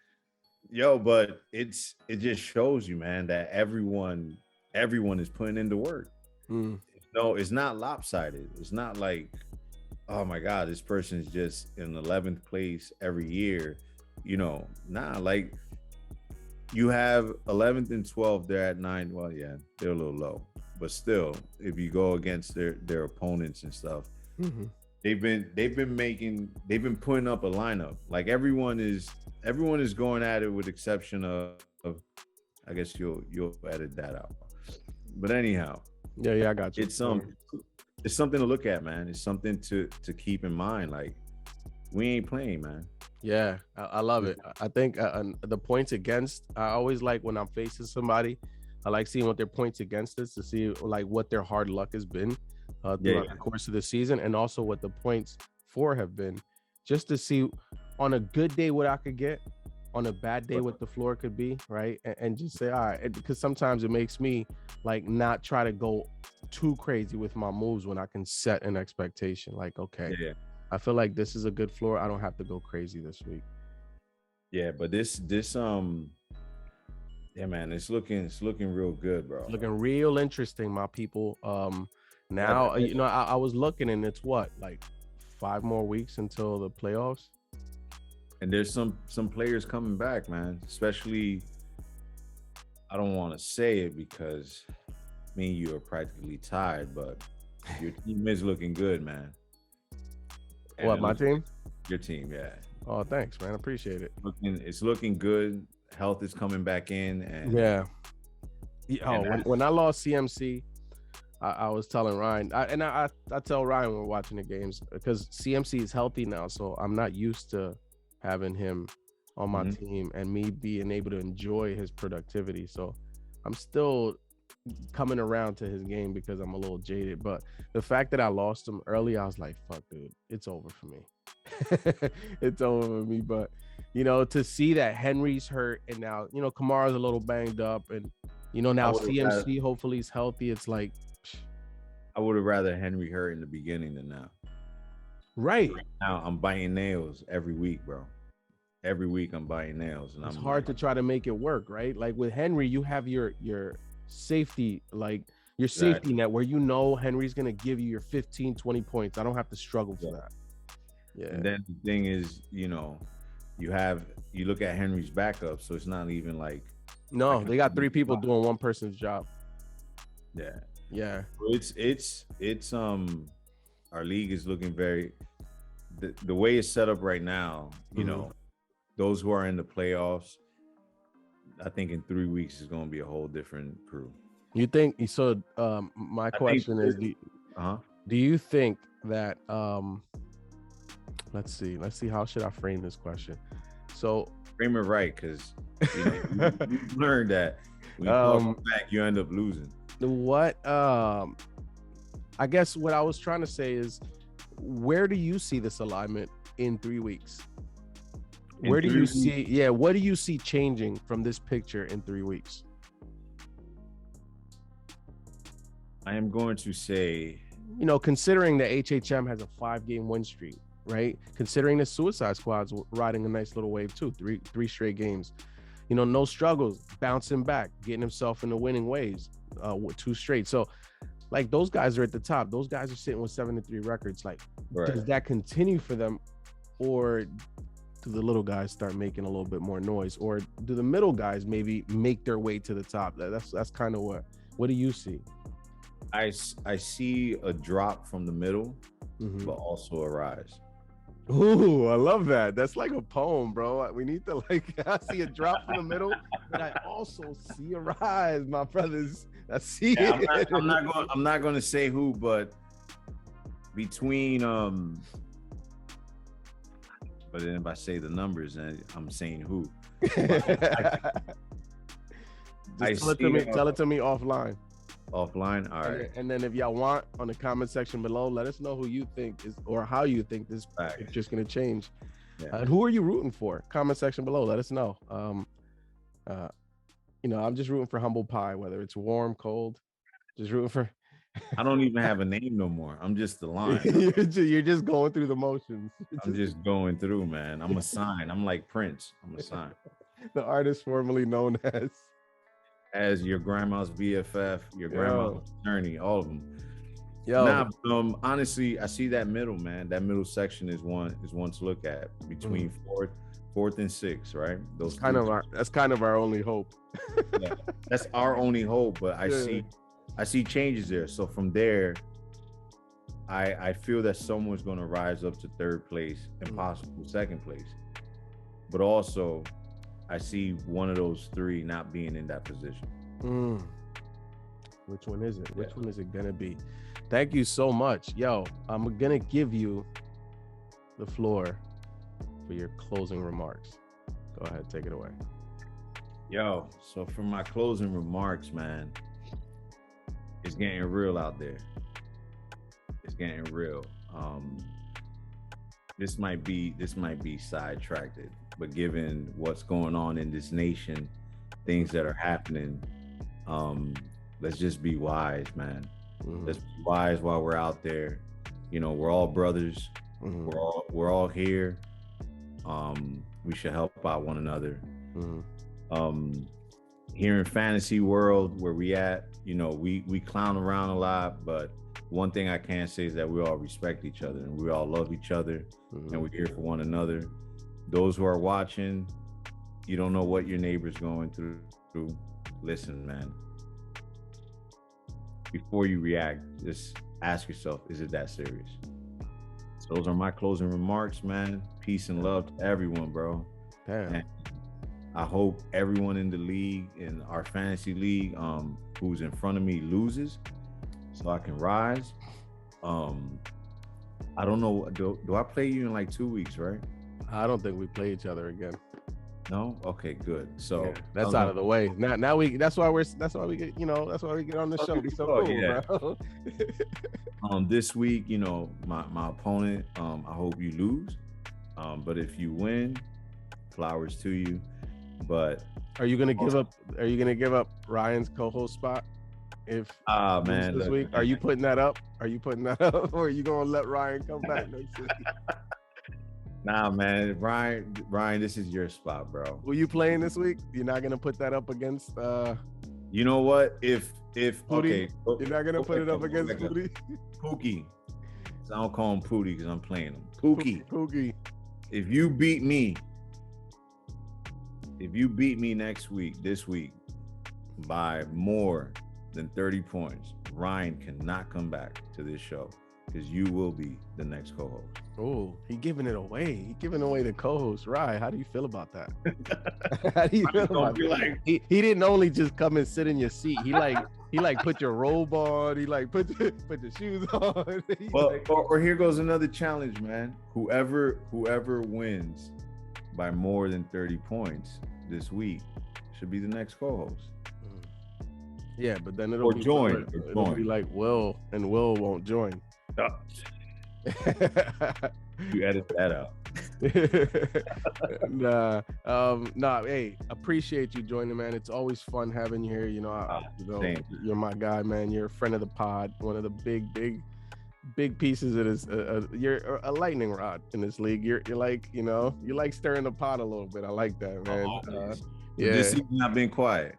yo, but it just shows you, man, that everyone is putting in the work. No, it's not lopsided. It's not like, oh my God, this person's just in 11th place every year. You know, nah, like you have 11th and 12th, they're at 9. Well, yeah, they're a little low, but still, if you go against their opponents and stuff, they've been putting up a lineup. Like everyone is going at it, with exception of I guess you'll edit that out. But anyhow,
yeah, I got you.
It's something to look at, man. It's something to keep in mind. Like, we ain't playing, man.
Yeah, I love it. I think the points against, I always like when I'm facing somebody, I like seeing what their points against is, to see like what their hard luck has been throughout the course of the season, and also what the points for have been, just to see on a good day what I could get, on a bad day what the floor could be, right? And just say, all right, because sometimes it makes me like not try to go too crazy with my moves when I can set an expectation. Like, okay, I feel like this is a good floor. I don't have to go crazy this week.
Yeah, but this yeah, man, it's looking real good, bro.
It's looking real interesting, my people. Now, you know, I was looking, and it's what, like 5 more weeks until the playoffs.
And there's some players coming back, man. Especially, I don't want to say it because me and you are practically tied, but your team is looking good, man. And
what, my team?
Your team, yeah.
Oh, thanks, man. I appreciate it.
It's looking good. Health is coming back in, and
when I lost CMC, I was telling Ryan, I tell Ryan when we're watching the games, because CMC is healthy now, so I'm not used to having him on my team and me being able to enjoy his productivity. So I'm still coming around to his game because I'm a little jaded. But the fact that I lost him early, I was like, fuck, dude, it's over for me. It's over for me. But, you know, to see that Henry's hurt and now, you know, Kamara's a little banged up and, you know, now CMC hopefully he's healthy. It's like,
I would have rather Henry hurt in the beginning than now.
Right.
Now I'm biting nails every week, bro. Every week I'm biting nails, and
it's hard to try to make it work, right? Like with Henry, you have your safety, like your safety net where you know Henry's gonna give you your 15, 20 points. I don't have to struggle for that. Yeah.
And then the thing is, you know, you look at Henry's backup, so it's not even like
they got 3 people doing one person's job.
Yeah.
Yeah.
It's our league is looking very the way it's set up right now, you know, those who are in the playoffs, I think in 3 weeks is going to be a whole different crew.
You think so? My question is, do you think that let's see, how should I frame this question? So
frame it right, because you know, you learned that when you fall back, you end up losing.
What I guess what I was trying to say is, where do you see this alignment in 3 weeks? Where do you see, what do you see changing from this picture in 3 weeks?
I am going to say,
you know, considering the HHM has a 5-game win streak, right? Considering the Suicide Squad's riding a nice little wave too, three straight games. You know, no struggles, bouncing back, getting himself into winning ways, with 2 straight. So, like, those guys are at the top. Those guys are sitting with 7-3 records. Like, does that continue for them, or do the little guys start making a little bit more noise, or do the middle guys maybe make their way to the top? That's kind of what do you see?
I see a drop from the middle, but also a rise.
Ooh, I love that. That's like a poem, bro. We need to, like, I see a drop from the middle, but I also see a rise, my brothers. I see it.
I'm not going to say who, but between but then if I say the numbers, and I'm saying who.
Tell it to me offline.
Offline, all right.
And then if y'all want, on the comment section below, let us know who you think is, or how you think this is just going to change. And who are you rooting for? Comment section below. Let us know. You know, I'm just rooting for humble pie, whether it's warm, cold. Just rooting for.
I don't even have a name no more. I'm just the line.
You're just going through the motions.
I'm just going through, man. I'm a sign. I'm like Prince. I'm a sign.
The artist formerly known
as your grandma's BFF, your grandma's attorney, all of them. Honestly, I see that middle, man. That middle section is one to look at between fourth and 6th, right? That's
kind of our only hope.
That's our only hope. But I see changes there. So from there, I feel that someone's going to rise up to 3rd place and possible 2nd place. But also, I see one of those 3 not being in that position.
Which one is it? Which one is it gonna be? Thank you so much. Yo, I'm gonna give you the floor for your closing remarks. Go ahead, take it away.
Yo, so for my closing remarks, man, it's getting real out there. It's getting real. This might be sidetracked, but given what's going on in this nation, things that are happening, let's just be wise, man. Let's be wise while we're out there. You know, we're all brothers. We're all here. We should help out one another. Here in fantasy world where we at, you know, we clown around a lot, but one thing I can say is that we all respect each other and we all love each other, and we're here for one another. Those who are watching, you don't know what your neighbor's going through. Listen, man. Before you react, just ask yourself, is it that serious? So those are my closing remarks, man. Peace and love to everyone, bro. And I hope everyone in the league, in our fantasy league, who's in front of me loses, so I can rise. I don't know. Do I play you in like 2 weeks, right?
I don't think we play each other again.
No? Okay, good. So
Yeah, that's out of the way. Now we that's why we get on the show. Be so cool, bro.
This week, my opponent, I hope you lose. But if you win, flowers to you. But
are you gonna give up Ryan's co-host spot if
man
this week? Are you putting that up? Or are you gonna let Ryan come back next week?
Nah, man, Ryan, this is your spot, bro.
Who you playing this week? You're not gonna put that up against
you know what? If
Pootie? You're not gonna put it up against Pootie?
Pookie. So I don't call him Pootie because I'm playing him. Pookie. If you beat me this week by more than 30 points, Ryan cannot come back to this show because you will be the next co-host.
Oh, he giving it away. He giving away the co-host. Ryan, how do you feel about that? How do you feel about that? He didn't only just come and sit in your seat. He put your robe on. He put your shoes on.
Well, or here goes another challenge, man. Whoever wins by more than 30 points this week should be the next co-host.
Yeah, but then it'll be like Will, and Will won't join.
You edit that out.
Hey, appreciate you joining, man. It's always fun having you here. You're my guy, man. You're a friend of the pod, one of the big pieces of this. You're a lightning rod in this league. You're like, you like stirring the pot a little bit. I like that, man. Yeah.
This season I've been quiet.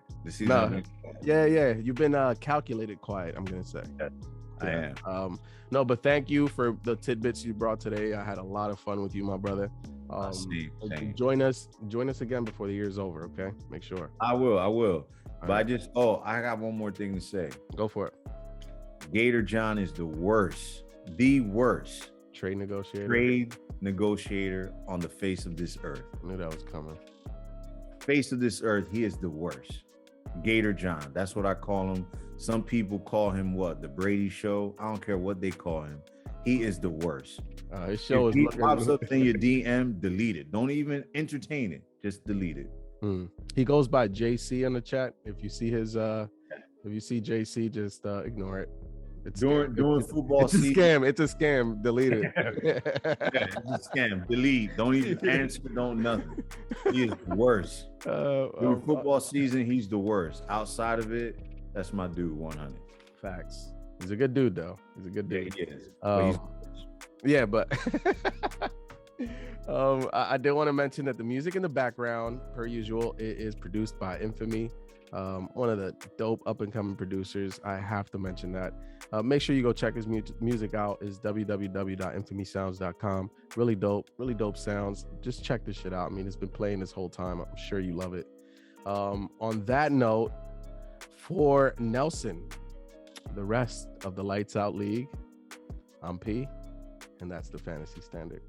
Yeah. You've been calculated quiet, I'm gonna say.
I am.
But thank you for the tidbits you brought today. I had a lot of fun with you, my brother.
Same.
Join us again before the year's over, okay? Make sure.
I will.
All
But
right.
I got one more thing to say.
Go for it.
Gator John is the worst
Trade
negotiator on the face of this earth.
I knew that was coming.
Face of this earth, he is the worst. Gator John, that's what I call him. Some people call him the Brady Show. I don't care what they call him. He is the worst.
His show
if he pops up in your DM, delete it. Don't even entertain it. Just delete it.
He goes by JC in the chat. If you see JC, just ignore it. It's
during football
season. It's a scam. Delete it.
It's a scam. Delete. Don't even answer. Don't nothing. He is the worst. During football season, he's the worst. Outside of it, that's my dude. 100.
Facts. He's a good dude, though. He's a good dude.
Yeah,
but I did want to mention that the music in the background, per usual, is produced by Infamy. One of the dope up-and-coming producers. I have to mention that. Make sure you go check his music out. Is www.infamysounds.com. Really dope sounds. Just check this shit out. I mean, it's been playing this whole time. I'm sure you love it. On that note, for Nelson, the rest of the Lights Out League, I'm P, and that's the Fantasy Standard.